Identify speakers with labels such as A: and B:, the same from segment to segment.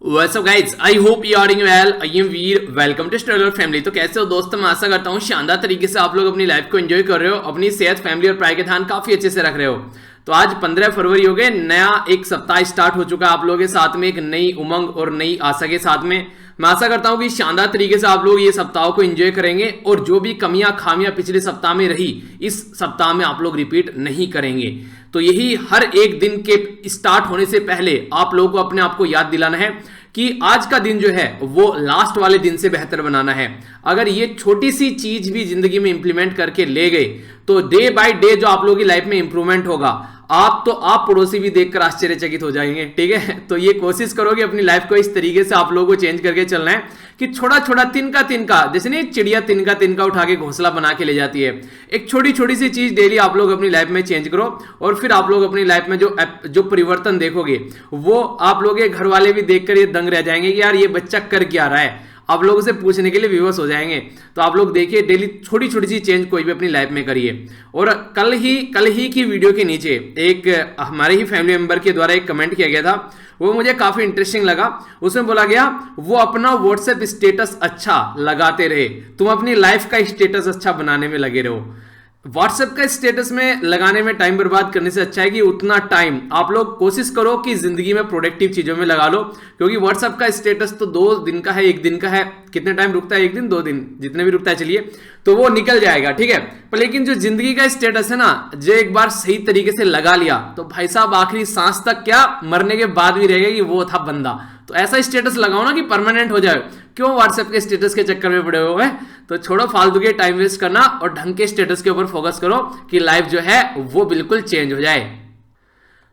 A: What's up guys? I hope you are doing well. I am Veer. Welcome to Stellar Family. तो कैसे हो दोस्तों? मैं आशा करता हूँ शानदार तरीके से आप लोग अपनी लाइफ को एंजॉय कर रहे हो, अपनी सेहत, फैमिली और पढ़ाई का ध्यान काफी अच्छे से रख रहे हो। तो आज 15 फरवरी हो गए, नया एक सप्ताह स्टार्ट हो चुका है आप लोगों के साथ में, एक नई उमंग और नई आशा के साथ में। मैं आशा करता हूं कि शानदार तरीके से आप लोग ये सप्ताह को एंजॉय करेंगे और जो भी कमियां खामियां पिछले सप्ताह में रही इस सप्ताह में आप लोग रिपीट नहीं करेंगे। तो यही हर एक दिन के स्टार्ट होने से पहले आप लोगों को अपने आप को याद दिलाना है कि आज का दिन जो है वो लास्ट वाले दिन से बेहतर बनाना है। अगर ये छोटी सी चीज भी जिंदगी में इंप्लीमेंट करके ले गए तो डे बाय डे जो आप लोगों की लाइफ में इंप्रूवमेंट होगा, आप पड़ोसी भी देखकर आश्चर्यचकित हो जाएंगे। ठीक है, तो ये कोशिश करोगे अपनी लाइफ को इस तरीके से आप लोगों को चेंज करके चलना है कि छोटा छोटा तिनका जैसे नहीं चिड़िया तिनका उठा के घोंसला बना के ले जाती है, एक छोटी छोटी सी चीज डेली आप लोग अपनी लाइफ में चेंज करो और फिर आप लोग अपनी लाइफ में जो परिवर्तन देखोगे वो आप लोग के घर वाले भी देखकर ये दंग रह जाएंगे कि यार ये बच्चा कर क्या रहा है, आप लोगों से पूछने के लिए विवश हो जाएंगे। तो आप लोग देखिए डेली छोटी छोटी सी चेंज कोई भी अपनी लाइफ में करिए। और कल ही की वीडियो के नीचे एक हमारे ही फैमिली मेंबर के द्वारा एक कमेंट किया गया था, वो मुझे काफी इंटरेस्टिंग लगा। उसमें बोला गया वो अपना व्हाट्सएप स्टेटस अच्छा लगाते रहे, तुम अपनी लाइफ का स्टेटस अच्छा बनाने में लगे रहो। व्हाट्सएप का स्टेटस में लगाने में टाइम बर्बाद करने से अच्छा है कि उतना टाइम आप लोग कोशिश करो कि जिंदगी में प्रोडक्टिव चीजों में लगा लो, क्योंकि व्हाट्सएप का स्टेटस तो 2 दिन का है, 1 दिन का है, कितने टाइम रुकता है, 1 दिन 2 दिन जितने भी रुकता है चलिए, तो वो निकल जाएगा। ठीक है, पर लेकिन जो जिंदगी का स्टेटस है ना, जो एक बार सही तरीके से लगा लिया तो भाई साहब आखिरी सांस तक क्या मरने के बाद भी रहेगा कि वो था बंदा। तो ऐसा स्टेटस लगाओ ना कि परमानेंट हो जाए। क्यों व्हाट्सएप के स्टेटस के चक्कर में पड़े हुए हैं? तो छोड़ो फालतू के टाइम वेस्ट करना और ढंग के स्टेटस के ऊपर फोकस करो कि लाइफ जो है वो बिल्कुल चेंज हो जाए।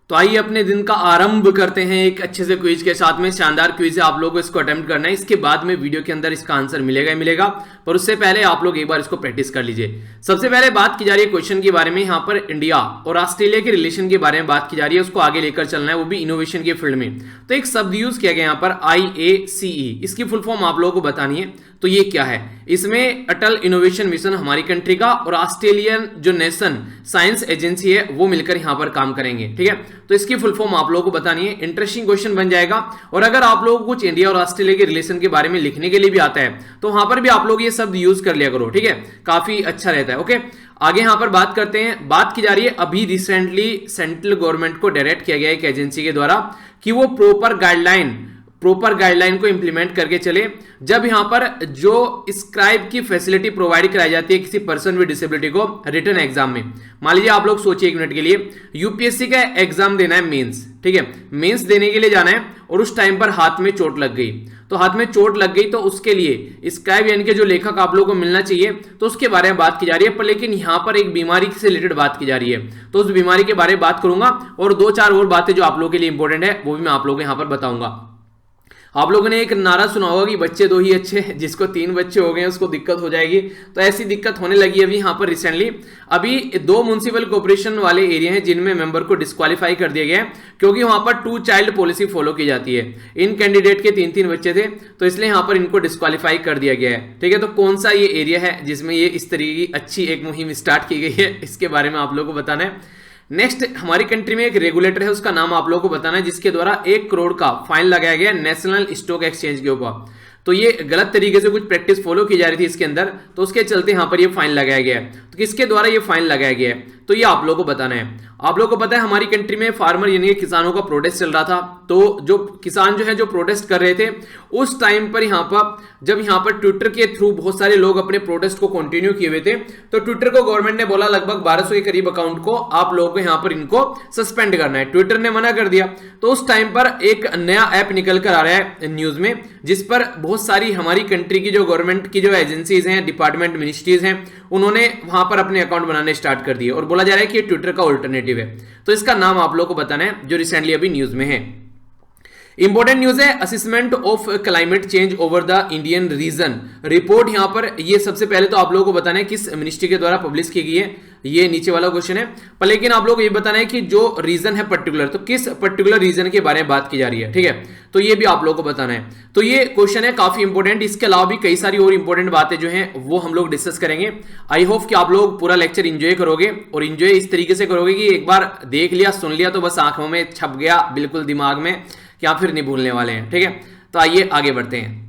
A: तो आइए अपने दिन का आरंभ करते हैं एक अच्छे से क्विज के साथ में। शानदार क्विज है, आप लोगों को इसको अटेम्प्ट करना है, इसके बाद में वीडियो के अंदर इसका आंसर मिलेगा ही मिलेगा, पर उससे पहले आप लोग एक बार इसको प्रैक्टिस कर लीजिए। सबसे पहले बात की जा रही है क्वेश्चन के बारे में, यहाँ पर इंडिया और ऑस्ट्रेलिया के रिलेशन के बारे में बात की जा रही है, उसको आगे लेकर चलना है, वो भी इनोवेशन के फील्ड में। तो एक शब्द यूज किया गया यहाँ पर IACE, इसकी फुल फॉर्म आप लोगों को बतानी है। तो ये क्या है? इसमें अटल इनोवेशन मिशन हमारी कंट्री का और ऑस्ट्रेलियन जो नेशन साइंस एजेंसी है वो मिलकर यहां पर काम करेंगे। ठीक है, तो इसकी फुल फॉर्म आप लोगों को बतानी है। इंटरेस्टिंग क्वेश्चन बन जाएगा। और अगर आप लोगों को कुछ इंडिया और ऑस्ट्रेलिया के रिलेशन के बारे में लिखने के लिए भी आता है तो वहां पर भी आप लोग ये शब्द यूज कर लिया करो। ठीक है, काफी अच्छा रहता है। ओके, आगे यहां पर बात करते हैं। बात की जा रही है अभी रिसेंटली सेंट्रल गवर्नमेंट को डायरेक्ट किया गया एक एजेंसी के द्वारा कि वो प्रॉपर गाइडलाइन को इंप्लीमेंट करके चले। जब यहां पर जो स्क्राइब की फैसिलिटी प्रोवाइड कराई जाती है किसी पर्सन विद डिसेबिलिटी को रिटन एग्जाम में, मान लीजिए आप लोग सोचिए 1 मिनट के लिए, यूपीएससी का एग्जाम देना है मेंस। ठीक है, मेंस देने के लिए जाना है और उस टाइम पर हाथ में चोट लग गई, तो हाथ में चोट लग गई तो उसके लिए स्क्राइब यानी कि जो लेखक आप लोगों को मिलना चाहिए, तो उसके बारे में बात की जा रही है। पर लेकिन यहां पर एक बीमारी से रिलेटेड बात की जा रही है, तो उस बीमारी के बारे में बात करूंगा और 2-4 और बातें जो आप लोगों के लिए इंपॉर्टेंट है वो भी मैं आप लोगों को यहां पर बताऊंगा। आप लोगों ने एक नारा सुना होगा कि बच्चे 2 ही अच्छे, जिसको 3 बच्चे हो गए उसको दिक्कत हो जाएगी। तो ऐसी दिक्कत होने लगी अभी यहाँ पर रिसेंटली। अभी 2 म्युनिसिपल कॉर्पोरेशन वाले एरिया हैं जिनमें मेंबर को डिस्क्वालीफाई कर दिया गया है, क्योंकि वहां पर 2 चाइल्ड पॉलिसी फॉलो की जाती है। इन कैंडिडेट के 3-3 बच्चे थे, तो इसलिए यहां पर इनको डिस्क्वालीफाई कर दिया गया है। ठीक है, तो कौन सा ये एरिया है जिसमें ये इस तरीके की अच्छी एक मुहिम स्टार्ट की गई है, इसके बारे में आप लोगों को बताना है। नेक्स्ट, हमारी कंट्री में एक रेगुलेटर है, उसका नाम आप लोगों को बताना है, जिसके द्वारा 1 करोड़ का फाइन लगाया गया नेशनल स्टॉक एक्सचेंज के ऊपर। तो ये गलत तरीके से कुछ प्रैक्टिस फॉलो की जा रही थी इसके अंदर, तो उसके चलते यहां पर ये फाइन लगाया गया है। तो किसके द्वारा ये फाइन लगाया गया है, तो ये आप लोगों को बताना है। आप लोगों को पता है हमारी कंट्री में फार्मर यानी कि किसानों का प्रोटेस्ट चल रहा था, तो जो किसान जो है जो प्रोटेस्ट कर रहे थे उस टाइम पर जब यहाँ पर ट्विटर के थ्रू बहुत सारे लोग अपने प्रोटेस्ट को कंटिन्यू किए हुए थे, तो ट्विटर को गवर्नमेंट ने बोला लगभग 1200 के करीब अकाउंट को आप लोगों को यहाँ पर इनको सस्पेंड करना है। ट्विटर ने मना कर दिया, तो उस टाइम पर एक नया ऐप निकल कर आ रहा है न्यूज में, जिस पर बहुत सारी हमारी कंट्री की जो गवर्नमेंट की जो एजेंसीज हैं, डिपार्टमेंट, मिनिस्ट्रीज हैं, उन्होंने वहां पर अपने अकाउंट बनाने स्टार्ट कर दिए और बोला जा रहा है कि ये ट्विटर का अल्टरनेटिव है। तो इसका नाम आप लोगों को बताना है, जो रिसेंटली अभी न्यूज में है। इंपॉर्टेंट न्यूज है assessment of climate change over the Indian reason report. यहां पर ये सबसे पहले तो आप लोगों को बताना है किस मिनिस्ट्री के द्वारा पब्लिश की गई है, ये नीचे वाला क्वेश्चन है। पर लेकिन आप लोग ये बताना है कि जो रीजन है पर्टिकुलर, तो किस पर्टिकुलर रीजन के बारे में बात की जा रही है। ठीक है, तो ये भी आप लोग को बताना है। तो ये क्वेश्चन है काफी इंपॉर्टेंट। इसके अलावा भी कई सारी और इंपॉर्टेंट बातें जो हैं वो हम लोग डिस्कस करेंगे। आई होप कि आप लोग पूरा लेक्चर इंजॉय करोगे, और इंजॉय इस तरीके से करोगे कि एक बार देख लिया, सुन लिया तो बस आंखों में छप गया, बिल्कुल दिमाग में, या फिर नहीं भूलने वाले हैं। ठीक है, तो आइए आगे बढ़ते हैं।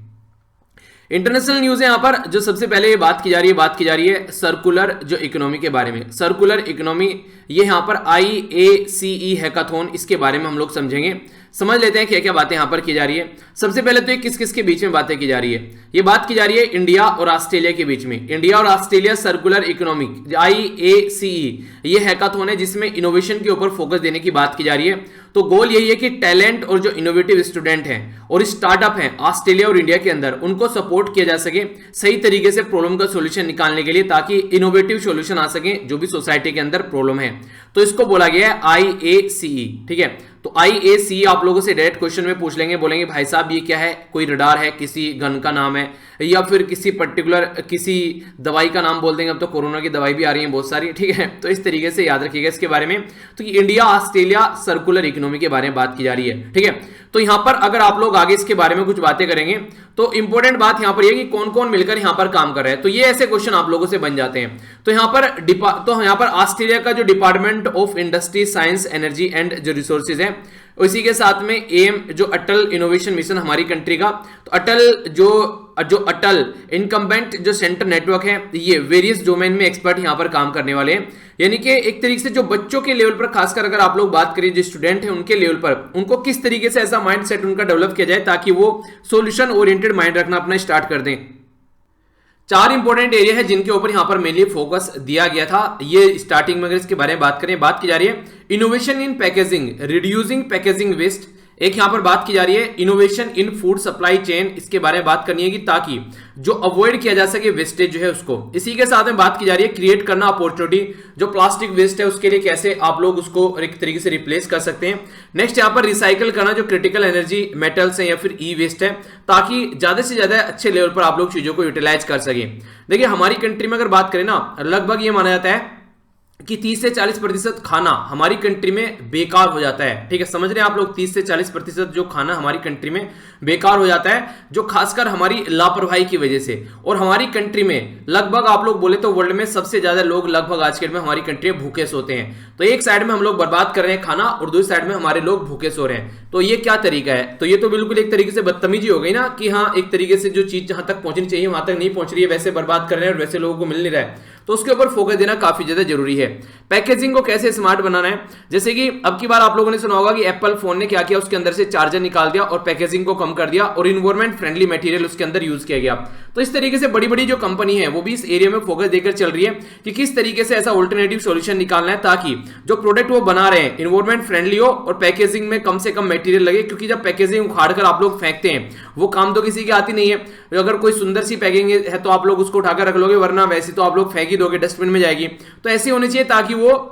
A: इंटरनेशनल न्यूज है। यहां पर जो सबसे पहले ये बात की जा रही है सर्कुलर जो इकोनॉमी के बारे में। सर्कुलर इकोनॉमी ये यहां पर IACE हैकाथॉन, इसके बारे में हम लोग समझेंगे। समझ लेते हैं क्या क्या बातें यहां पर की जा रही है। सबसे पहले तो ये किस किस के बीच में बातें की जा रही है। ये बात की जा रही है इंडिया और ऑस्ट्रेलिया के बीच में। इंडिया और ऑस्ट्रेलिया सर्कुलर इकोनॉमिक IACE ये हैकाथॉन है जिसमें इनोवेशन के ऊपर फोकस देने की बात की जा रही है। तो गोल यही है कि टैलेंट और जो इनोवेटिव स्टूडेंट हैं और स्टार्टअप हैं ऑस्ट्रेलिया और इंडिया के अंदर, उनको सपोर्ट किया जा सके सही तरीके से प्रॉब्लम का सॉल्यूशन निकालने के लिए, ताकि इनोवेटिव सॉल्यूशन आ सके जो भी सोसाइटी के अंदर प्रॉब्लम है। तो इसको बोला गया है IACE। ठीक है, तो IACE आप लोगों से डायरेक्ट क्वेश्चन में पूछ लेंगे, बोलेंगे भाई साहब ये क्या है, कोई रडार है, किसी गन का नाम है, या फिर किसी पर्टिकुलर किसी दवाई का नाम बोल देंगे। अब तो कोरोना की दवाई भी आ रही है बहुत सारी। ठीक है, तो इस तरीके से याद रखिएगा इसके बारे में। तो इंडिया ऑस्ट्रेलिया सर्कुलर इकोनॉमी के बारे में बात की जा रही है। ठीक है, तो यहां पर अगर आप लोग आगे इसके बारे में कुछ बातें करेंगे तो इंपॉर्टेंट बात यहां पर यह कि कौन कौन मिलकर यहां पर काम कर रहे हैं। तो ये ऐसे क्वेश्चन आप लोगों से बन जाते हैं। तो यहां पर ऑस्ट्रेलिया का जो department of industry science energy and जो रिसोर्सेज है, उसी के साथ में एम जो अटल इनोवेशन मिशन हमारी कंट्री का, तो अटल जो अटल इनकम्बेंट जो सेंटर नेटवर्क है, ये वेरियस डोमेन में एक्सपर्ट यहां पर काम करने वाले हैं। यानी कि एक तरीके से जो बच्चों के लेवल पर, खासकर अगर आप लोग बात करें जो स्टूडेंट हैं उनके लेवल पर, उनको किस तरीके से ऐसा माइंड सेट उनका डेवलप किया जाए ताकि वो सोल्यूशन ओरिएंटेड माइंड रखना अपना स्टार्ट कर दें। 4 इंपॉर्टेंट एरिया है जिनके ऊपर यहां पर मेनली फोकस दिया गया था। ये स्टार्टिंग में अगर इसके बारे में बात करें, बात की जा रही है innovation in packaging, reducing packaging waste. एक यहां पर बात की जा रही है innovation in food supply chain, इसके बारे में बात करनी है कि ताकि जो अवॉइड किया जा सके वेस्टेज जो है उसको। इसी के साथ में बात की जा रही है क्रिएट करना अपॉर्चुनिटी, जो प्लास्टिक वेस्ट है उसके लिए कैसे आप लोग उसको एक तरीके से रिप्लेस कर सकते हैं। नेक्स्ट यहां पर रिसाइकल करना जो क्रिटिकल एनर्जी मेटल्स है या फिर ई वेस्ट है, ताकि ज्यादा से ज्यादा अच्छे लेवल पर आप लोग चीजों को यूटिलाइज कर सके। देखिए हमारी कंट्री में अगर बात करें ना, लगभग ये माना जाता है कि 30 से 40% खाना हमारी कंट्री में बेकार हो जाता है। ठीक है, समझ रहे हैं आप लोग, 30 से 40% जो खाना हमारी कंट्री में बेकार हो जाता है, जो खासकर हमारी लापरवाही की वजह से। और हमारी कंट्री में लगभग आप लोग बोले तो वर्ल्ड में सबसे ज्यादा लोग लगभग आज के डेट में हमारी कंट्री में भूखे सोते हैं। तो एक साइड में हम लोग बर्बाद कर रहे हैं खाना और दूसरी साइड में हमारे लोग भूखे सो रहे हैं। तो ये क्या तरीका है? तो ये तो बिल्कुल एक तरीके से बदतमीजी हो गई ना, कि हाँ एक तरीके से जो चीज जहां तक पहुंचनी चाहिए वहां तक नहीं पहुंच रही है, वैसे बर्बाद कर रहे हैं और वैसे लोगों को मिल नहीं रहा है। तो उसके ऊपर फोकस देना काफी ज्यादा जरूरी है। पैकेजिंग को कैसे स्मार्ट बनाना है, जैसे कि अब की बार आप लोगों ने सुना होगा कि एप्पल फोन ने क्या किया, उसके अंदर से चार्जर निकाल दिया और पैकेजिंग को कम कर दिया और इन्वायरमेंट फ्रेंडली मटेरियल उसके अंदर यूज किया गया। तो इस तरीके से बड़ी बड़ी जो कंपनी है वो भी इस एरिया में फोकस देकर चल रही है कि किस तरीके से ऐसा ऑल्टरनेटिव सॉल्यूशन निकालना है ताकि जो प्रोडक्ट वो बना रहे हैं इन्वायरमेंट फ्रेंडली हो और पैकेजिंग में कम से कम मटेरियल लगे। क्योंकि जब पैकेजिंग उखाड़कर आप लोग फेंकते हैं वो काम तो किसी की आती नहीं है। अगर कोई सुंदर सी पैकिंग है तो आप लोग उसको उठाकर रख लोगे, वरना वैसे तो आप लोग फेंक ही दोगे, डस्टबिन में जाएगी। तो ऐसे होनी चाहिए ताकि वो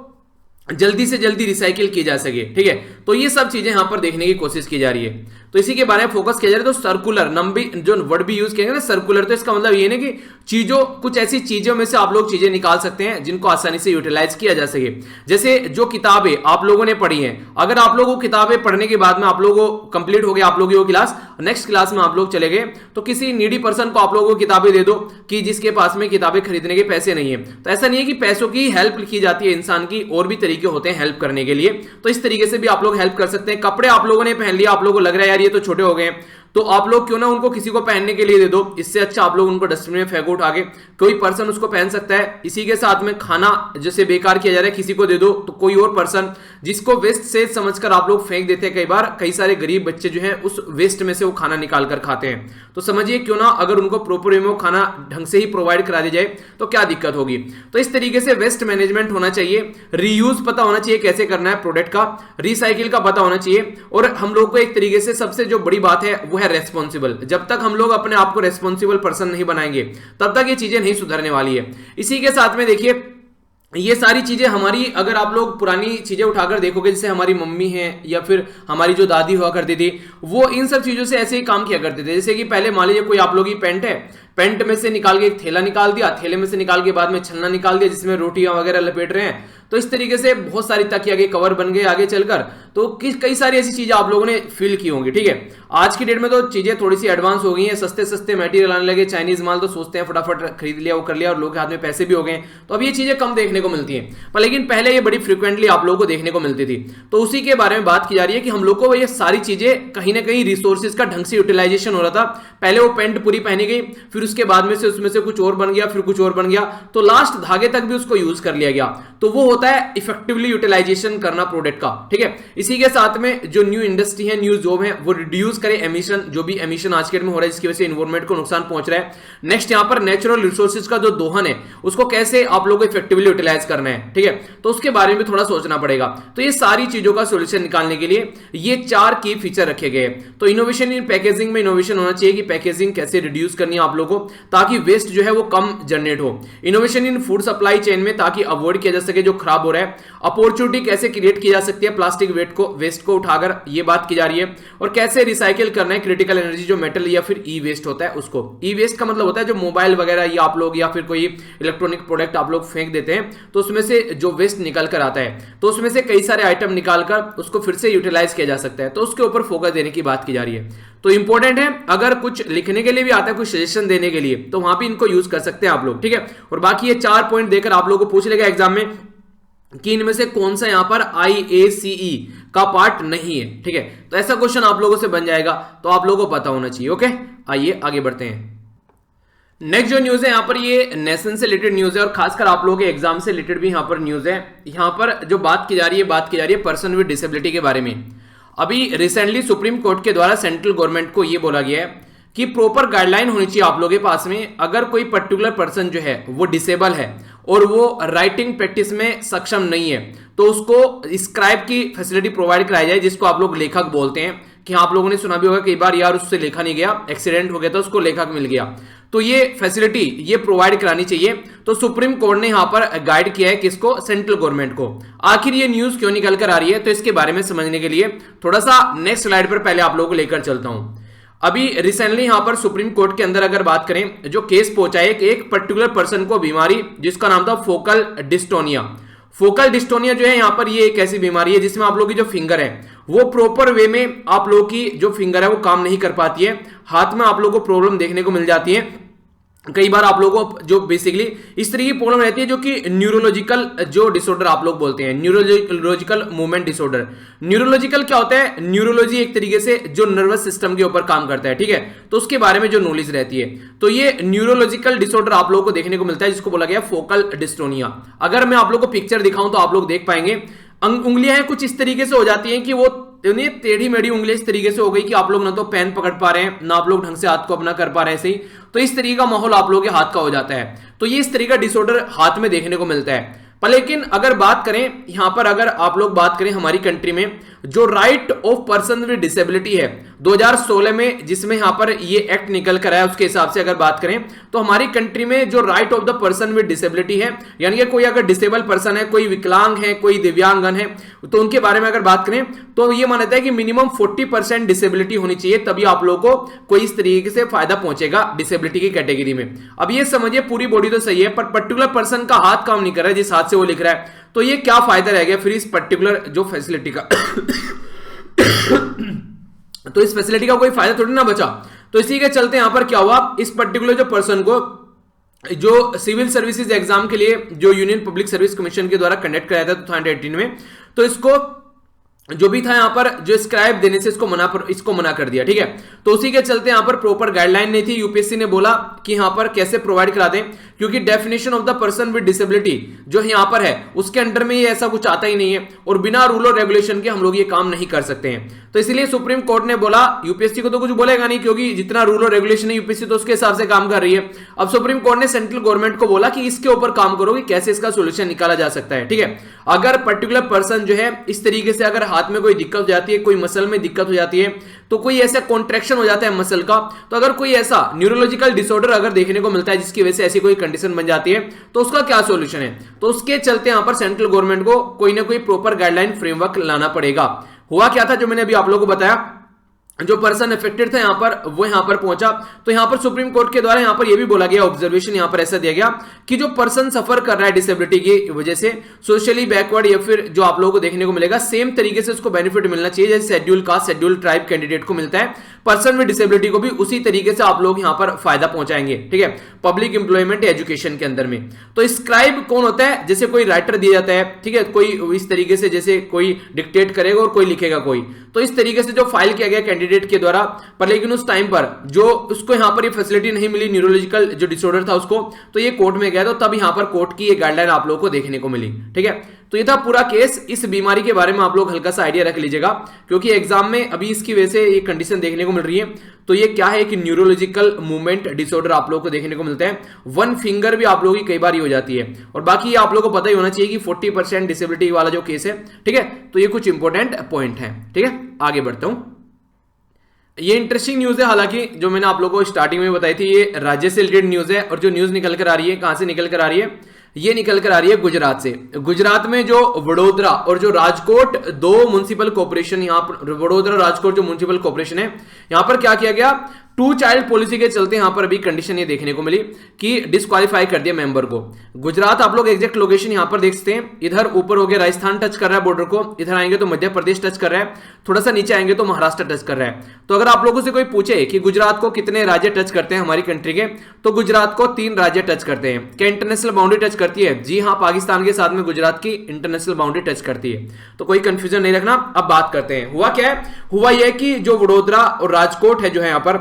A: जल्दी से जल्दी रिसाइकिल की जा सके। ठीक है, तो ये सब चीजें यहां पर देखने की कोशिश की जा रही है। तो इसी के बारे में फोकस किया जा रहा है। तो सर्कुलर नंबी जो वर्ड भी यूज किया ना सर्कुलर, तो इसका मतलब ये ना कि चीजों कुछ ऐसी चीजों में से आप लोग चीजें निकाल सकते हैं जिनको आसानी से यूटिलाइज किया जा सके। जैसे जो किताबें आप लोगों ने पढ़ी हैं, अगर आप लोगों को किताबें पढ़ने के बाद में आप लोगों को कंप्लीट हो गया आप लोगों की क्लास, नेक्स्ट क्लास में आप लोग चले गए तो किसी नीडी पर्सन को आप लोगों को किताबें दे दो कि जिसके पास में किताबें खरीदने के पैसे नहीं है। तो ऐसा नहीं है कि पैसों की हेल्प की जाती है इंसान की, और भी तरीके होते हैं हेल्प करने के लिए। तो इस तरीके से भी आप लोग हेल्प कर सकते हैं। कपड़े आप लोगों ने पहन लिया, आप लोगों को लग रहा है यार ये तो छोटे हो गए, तो आप लोग क्यों ना उनको किसी को पहनने के लिए दे दो। इससे अच्छा आप लोग उनको डस्टबिन में फेंको उठा के, कोई पर्सन उसको पहन सकता है। इसी के साथ में खाना जैसे बेकार किया जा रहा है किसी को दे दो, तो कोई और पर्सन जिसको वेस्ट से समझकर आप लोग फेंक देते हैं। कई बार कई सारे गरीब बच्चे जो हैं उस वेस्ट में से वो खाना निकाल कर खाते हैं। तो समझिए क्यों ना अगर उनको प्रॉपर वे में वो खाना ढंग से ही प्रोवाइड करा दी जाए तो क्या दिक्कत होगी। तो इस तरीके से वेस्ट मैनेजमेंट होना चाहिए, रीयूज पता होना चाहिए कैसे करना है प्रोडक्ट का, रिसाइकिल का पता होना चाहिए। और हम लोग को एक तरीके से सबसे जो बड़ी बात है वो है रेस्पॉन्सिबल। जब तक हम लोग अपने आप को रेस्पॉन्सिबल पर्सन नहीं बनाएंगे तब तक ये चीजें नहीं सुधरने वाली है। इसी के साथ में देखिए ये सारी चीजें हमारी, अगर आप लोग पुरानी चीजें उठाकर देखोगे, जैसे हमारी मम्मी है या फिर हमारी जो दादी हुआ करती थी, वो इन सब चीजों से ऐसे ही काम किया करते थे। जैसे कि पहले मान लीजिए कोई आप लोग की पैंट है, पेंट में से निकाल के एक थैला निकाल दिया, थैले में से निकाल के बाद में छन्ना निकाल दिया जिसमें रोटियां वगैरह लपेट रहे हैं। तो इस तरीके से बहुत सारी तकिया के कवर बन गए आगे चलकर। तो कई सारी ऐसी चीजें आप लोगों ने फील की होंगी, ठीक है। आज की डेट में तो चीजें थोड़ी सी एडवांस हो गई हैं, सस्ते सस्ते मटेरियल आने लगे, चाइनीज माल तो सोचते हैं फटाफट खरीद लिया वो कर लिया, और लोगों के हाथ में पैसे भी हो गए, तो अब ये चीजें कम देखने को मिलती हैं। पर लेकिन पहले ये बड़ी फ्रिक्वेंटली आप लोगों को देखने को मिलती थी। तो उसी के बारे में बात की जा रही है कि हम लोग को ये सारी चीजें कहीं ना कहीं रिसोर्सेज का ढंग से यूटिलाइजेशन हो रहा था। पहले वो पेंट पूरी पहनी गई, फिर उसके बाद में से उसमें से कुछ और बन गया, फिर कुछ और बन गया, तो लास्ट धागे तक भी उसको यूज कर लिया गया। तो वो होता है इफेक्टिवली यूटिलाइजेशन करना प्रोडक्ट का, ठीक है। इसी के साथ में जो न्यू इंडस्ट्री है, न्यू जॉब है, वो रिड्यूस करे एमिशन, जो भी एमिशन आज के डेट में हो रहा है जिसकी वजह से एनवायरमेंट को नुकसान पहुंच रहा है। नेक्स्ट यहां पर नेचुरल रिसोर्सेज का जो दोहन है उसको कैसे आप लोगों को इफेक्टिवली यूटिलाइज करना है, ठीक है। तो उसके बारे में थोड़ा सोचना पड़ेगा। तो ये सारी चीजों का सोल्यूशन निकालने के लिए ये 4 की फीचर रखे गए। तो इनोवेशन इन पैकेजिंग में इनोवेशन होना चाहिए कि पैकेजिंग कैसे रिड्यूस करनी है आप लोगों को, ताकि वेस्ट जो है वो कम जनरेट हो। Innovation in food supply chain में, ताकि अवॉइड किया जा सके जो खराब हो रहा है। अपॉर्चुनिटी कैसे क्रिएट की जा सकती है प्लास्टिक वेस्ट को उठाकर, ये बात की जा रही है। और कैसे रिसाइकिल करना है क्रिटिकल एनर्जी जो मेटल या फिर ई वेस्ट होता है उसको। ई वेस्ट का मतलब होता है जो मोबाइल वगैरह या आप लोग या फिर कोई इलेक्ट्रॉनिक प्रोडक्ट आप लोग फेंक देते हैं, तो उसमें से जो वेस्ट निकल कर आता है, तो उसमें से कई सारे आइटम निकालकर उसको फिर से यूटिलाइज किया जा सकता है। तो उसके ऊपर फोकस देने की बात की जा रही है। तो इंपॉर्टेंट है, अगर कुछ लिखने के लिए भी आता है, कुछ सजेशन देने के लिए, तो वहां भी इनको यूज कर सकते हैं आप लोग, ठीक है। और बाकी ये 4 पॉइंट देकर आप लोगों को पूछ लेगा एग्जाम में कि इनमें से कौन सा यहां पर IACE का पार्ट नहीं है, ठीक है। तो ऐसा क्वेश्चन आप लोगों से बन जाएगा, तो आप लोगों को पता होना चाहिए। ओके, आइए आगे बढ़ते हैं। नेक्स्ट जो न्यूज है यहां पर, ये नेशन से रिलेटेड न्यूज है और खासकर आप लोगों के एग्जाम से रिलेटेड भी यहां पर न्यूज है। यहां पर जो बात की जा रही है पर्सन विद डिसेबिलिटी के बारे में। अभी रिसेंटली सुप्रीम कोर्ट के द्वारा सेंट्रल गवर्नमेंट को यह बोला गया है कि प्रॉपर गाइडलाइन होनी चाहिए आप लोगों के पास में। अगर कोई पर्टिकुलर पर्सन जो है वो डिसेबल है और वो राइटिंग प्रैक्टिस में सक्षम नहीं है, तो उसको स्क्राइब की फैसिलिटी प्रोवाइड कराई जाए, जिसको आप लोग लेखक बोलते हैं। कि आप लोगों ने सुना भी होगा कई बार, यार उससे लेखा नहीं गया, एक्सीडेंट हो गया था, उसको लेखक मिल गया। तो ये फैसिलिटी ये प्रोवाइड करानी चाहिए। तो सुप्रीम कोर्ट ने यहां पर गाइड किया है किसको, सेंट्रल गवर्नमेंट को। आखिर ये न्यूज क्यों निकल कर आ रही है, तो इसके बारे में समझने के लिए थोड़ा सा नेक्स्ट स्लाइड पर पहले आप लोगों को लेकर चलता हूं। अभी रिसेंटली यहां पर सुप्रीम कोर्ट के अंदर अगर बात करें, जो केस पहुंचा है कि एक पर्टिकुलर पर्सन को बीमारी जिसका नाम था फोकल डिस्टोनिया। फोकल डिस्टोनिया जो है यहां पर ये एक ऐसी बीमारी है जिसमें आप लोग की जो फिंगर है वो प्रॉपर वे में आप लोग की जो फिंगर है वो काम नहीं कर पाती है। हाथ में आप लोगों को प्रॉब्लम देखने को मिल जाती है। कई बार आप लोगों को जो बेसिकली इस तरह की प्रॉब्लम रहती है जो कि न्यूरोलॉजिकल जो डिसऑर्डर आप लोग बोलते हैं, न्यूरोलॉजिकल मूवमेंट डिसऑर्डर। न्यूरोलॉजिकल क्या होता है, न्यूरोलॉजी एक तरीके से जो नर्वस सिस्टम के ऊपर काम करता है, ठीक है। तो उसके बारे में जो नॉलेज रहती है, तो ये न्यूरोलॉजिकल डिसऑर्डर आप लोगों को देखने को मिलता है जिसको बोला गया फोकल डिस्टोनिया। अगर मैं आप लोग को पिक्चर दिखाऊं तो आप लोग देख पाएंगे उंगलियां हैं कुछ इस तरीके से हो जाती हैं कि वो टेढ़ी मेढ़ी उंगलियां इस तरीके से हो गई कि आप लोग ना तो पेन पकड़ पा रहे हैं, ना आप लोग ढंग से हाथ को अपना कर पा रहे हैं सही। तो इस तरीके का माहौल आप लोगों के हाथ का हो जाता है। तो ये इस तरीके का डिसऑर्डर हाथ में देखने को मिलता है। पर लेकिन अगर बात करें यहां पर, अगर आप लोग बात करें हमारी कंट्री में जो right of person with disability है 2016 में, जिसमें यहां पर ये एक्ट निकल कर आया, उसके हिसाब से अगर बात करें तो हमारी कंट्री में जो right of the person with disability है, यानी कि कोई अगर डिसेबल पर्सन है, कोई विकलांग है, कोई दिव्यांगन है, तो उनके बारे में अगर बात करें तो ये मानता है कि मिनिमम 40% डिसेबिलिटी होनी चाहिए, तभी आप लोगों को कोई इस तरीके से फायदा पहुंचेगा डिसेबिलिटी की कैटेगरी में। अब ये समझिए पूरी बॉडी तो सही है पर पर्टिकुलर पर्सन का हाथ काम नहीं कर रहा है, जिस हाथ से वो लिख रहा है, तो ये क्या फायदा रह गया फिर इस पर्टिकुलर जो फैसिलिटी का तो इस फैसिलिटी का कोई फायदा थोड़ी ना बचा। तो इसी के चलते यहां पर क्या हुआ, इस पर्टिकुलर जो पर्सन को जो सिविल सर्विसेज एग्जाम के लिए जो यूनियन पब्लिक सर्विस कमीशन के द्वारा कंडक्ट कराया था 2018 में, तो इसको जो भी था यहां पर जो स्क्राइब देने से इसको मना कर दिया, ठीक है। तो उसी के चलते यहां पर प्रॉपर गाइडलाइन नहीं थी। यूपीएससी ने बोला कि यहां पर कैसे प्रोवाइड करा दें, क्योंकि definition of the person with disability जो यहां पर है उसके अंडर में ये ऐसा कुछ आता ही नहीं है, और बिना रूल और रेगुलेशन के हम लोग ये काम नहीं कर सकते हैं। तो इसलिए सुप्रीम कोर्ट ने बोला, यूपीएससी को तो कुछ बोलेगा नहीं क्योंकि जितना रूल और रेगुलेशन है यूपीएससी तो उसके हिसाब से काम कर रही है। अब सुप्रीम कोर्ट ने सेंट्रल गवर्नमेंट को बोला कि इसके ऊपर काम करो कि कैसे इसका सोल्यूशन निकाला जा सकता है, ठीक है। अगर पर्टिकुलर पर्सन जो है इस तरीके से अगर हाथ में कोई दिक्कत हो जाती है, कोई मसल में दिक्कत हो जाती है, तो कोई ऐसा कॉन्ट्रैक्शन हो जाता है मसल का, तो अगर कोई ऐसा न्यूरोलॉजिकल डिसऑर्डर अगर देखने को मिलता है जिसकी वजह से ऐसी कोई कंडीशन बन जाती है, तो उसका क्या सॉल्यूशन है। तो उसके चलते यहां पर सेंट्रल गवर्नमेंट को कोई ना कोई प्रॉपर गाइडलाइन फ्रेमवर्क लाना पड़ेगा। हुआ क्या था जो मैंने अभी आप लोगों को बताया जो पर्सन अफेक्टेड था यहां पर वो यहां पर पहुंचा, तो यहां पर सुप्रीम कोर्ट के द्वारा यहां पर यह भी बोला गया, ऑब्जर्वेशन यहां पर ऐसा दिया गया कि जो पर्सन सफर कर रहा है डिसेबिलिटी की वजह से, सोशली बैकवर्ड या फिर जो आप लोगों को देखने को मिलेगा सेम तरीके से उसको बेनिफिट मिलना चाहिए जैसे schedule caste schedule tribe candidate को मिलता है, पर्सन विद डिसेबिलिटी को भी उसी तरीके से आप लोग यहां पर फायदा पहुंचाएंगे। ठीक है, पब्लिक इंप्लॉयमेंट एजुकेशन के अंदर में। तो स्क्राइब कौन होता है? जैसे कोई राइटर दिया जाता है, ठीक है, कोई इस तरीके से जैसे कोई डिक्टेट करेगा और कोई लिखेगा कोई, तो इस तरीके से जो फाइल किया गया कैंडिडेट के द्वारा, पर लेकिन उस टाइम पर जो उसको यहां पर ये फैसिलिटी नहीं मिली, न्यूरोलॉजिकल जो डिसऑर्डर था उसको, तो ये कोर्ट में गया, तो तब यहां पर कोर्ट की ये गाइडलाइन आप लोगों को देखने को मिली। ठीक है, तो ये था पूरा केस। इस बीमारी के बारे में आप लोग हल्का सा आइडिया रख लीजिएगा, क्योंकि एग्जाम में अभी इसकी वजह से ये कंडीशन देखने को मिल रही है। तो ये क्या है कि न्यूरोलॉजिकल मूवमेंट डिसऑर्डर आप लोगों को देखने को मिलता है। वन फिंगर भी आप लोगों की कई बार ही हो जाती है, और बाकी ये आप लोगों को पता ही होना चाहिए कि 40% डिसेबिलिटी वाला जो केस है। ठीक है, तो ये कुछ इंपॉर्टेंट पॉइंट है। ठीक है, आगे बढ़ता हूं। ये इंटरेस्टिंग न्यूज है, हालांकि जो मैंने आप लोगों को स्टार्टिंग में बताई थी, ये राज्य से रिलेटेड न्यूज है, और जो न्यूज निकल कर आ रही है, कहां से निकल कर आ रही है? ये निकल कर आ रही है गुजरात से। गुजरात में जो वडोदरा और जो राजकोट दो म्युनिसिपल कॉर्पोरेशन, यहां पर वडोदरा राजकोट जो म्युनिसिपल कॉर्पोरेशन है, यहां पर क्या किया गया, 2 चाइल्ड पॉलिसी के चलते यहां पर अभी कंडीशन ये देखने को मिली कि डिस्क्वालीफाई कर दिया मेंबर को। गुजरात आप लोग एग्जैक्ट लोकेशन यहां पर देख सकते हैं, इधर ऊपर हो गया राजस्थान टच कर रहा है बॉर्डर को, इधर आएंगे तो मध्य प्रदेश टच कर रहा है, थोड़ा सा नीचे आएंगे तो महाराष्ट्र टच कर रहा है। तो अगर आप लोगों से कोई पूछे कि गुजरात को कितने राज्य टच करते हैं हमारी कंट्री के, तो गुजरात को 3 राज्य टच करते हैं। क्या इंटरनेशनल बाउंड्री टच करती है? जी हाँ, पाकिस्तान के साथ में गुजरात की इंटरनेशनल बाउंड्री टच करती है, तो कोई कंफ्यूजन नहीं रखना। अब बात करते हैं, हुआ क्या है? हुआ यह कि जो वडोदरा और राजकोट है जो है यहां पर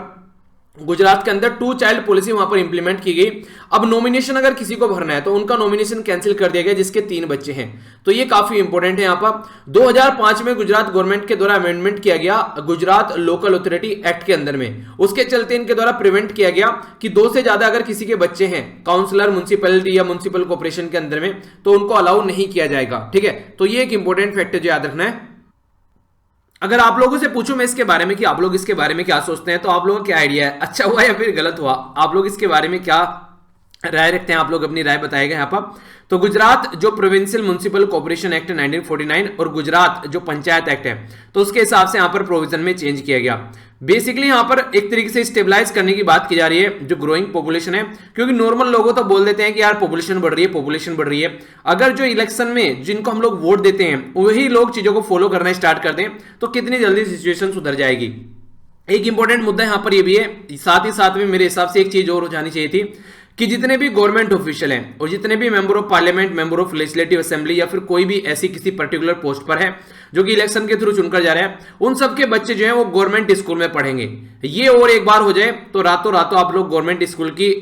A: गुजरात के अंदर 2 चाइल्ड पॉलिसी वहां पर इंप्लीमेंट की गई। अब नॉमिनेशन अगर किसी को भरना है तो उनका नॉमिनेशन कैंसिल कर दिया गया जिसके 3 बच्चे हैं, तो ये काफी इंपॉर्टेंट है। यहां पर 2005 में गुजरात गवर्नमेंट के द्वारा अमेंडमेंट किया गया गुजरात लोकल अथॉरिटी एक्ट के अंदर में, उसके चलते इनके द्वारा प्रिवेंट किया गया कि 2 से ज्यादा अगर किसी के बच्चे हैं काउंसलर म्युनिसिपैलिटी या म्युनिसिपल कॉर्पोरेशन के अंदर में, तो उनको अलाउ नहीं किया जाएगा। ठीक है, तो ये एक इंपॉर्टेंट फैक्टर जो याद रखना है। अगर आप लोगों से पूछूं मैं इसके बारे में कि आप लोग इसके बारे में क्या सोचते हैं, तो आप लोगों का क्या आइडिया है, अच्छा हुआ या फिर गलत हुआ? आप लोग इसके बारे में क्या राय रखते हैं? आप लोग अपनी राय बताएगा यहाँ पर। तो गुजरात जो प्रोविंशियल म्युनिसिपल कॉर्पोरेशन एक्ट 1949 और गुजरात जो पंचायत एक्ट है, तो उसके हिसाब से यहाँ पर प्रोविजन में चेंज किया गया। बेसिकली यहां पर एक तरीके से स्टेबलाइज करने की बात की जा रही है जो ग्रोइंग पॉपुलेशन है, क्योंकि नॉर्मल लोगों तो बोल देते हैं कि यार पॉपुलेशन बढ़ रही है, पॉपुलेशन बढ़ रही है। अगर जो इलेक्शन में जिनको हम लोग वोट देते हैं वही लोग चीजों को फॉलो करना स्टार्ट कर दें, तो कितनी जल्दी सिचुएशन सुधर जाएगी। एक इंपॉर्टेंट मुद्दा यहां पर यह भी है, साथ ही साथ में मेरे हिसाब से एक चीज और हो जानी चाहिए थी कि जितने भी गवर्नमेंट ऑफिशियल हैं और जितने भी member of parliament, member of legislative assembly या फिर कोई भी ऐसी किसी पर्टिकुलर पोस्ट पर है जो कि इलेक्शन के थ्रू चुनकर जा रहे हैं, उन सबके बच्चे जो हैं वो गवर्नमेंट स्कूल में पढ़ेंगे। ये और एक बार हो जाए तो रातों रातों आप लोग गवर्नमेंट स्कूल की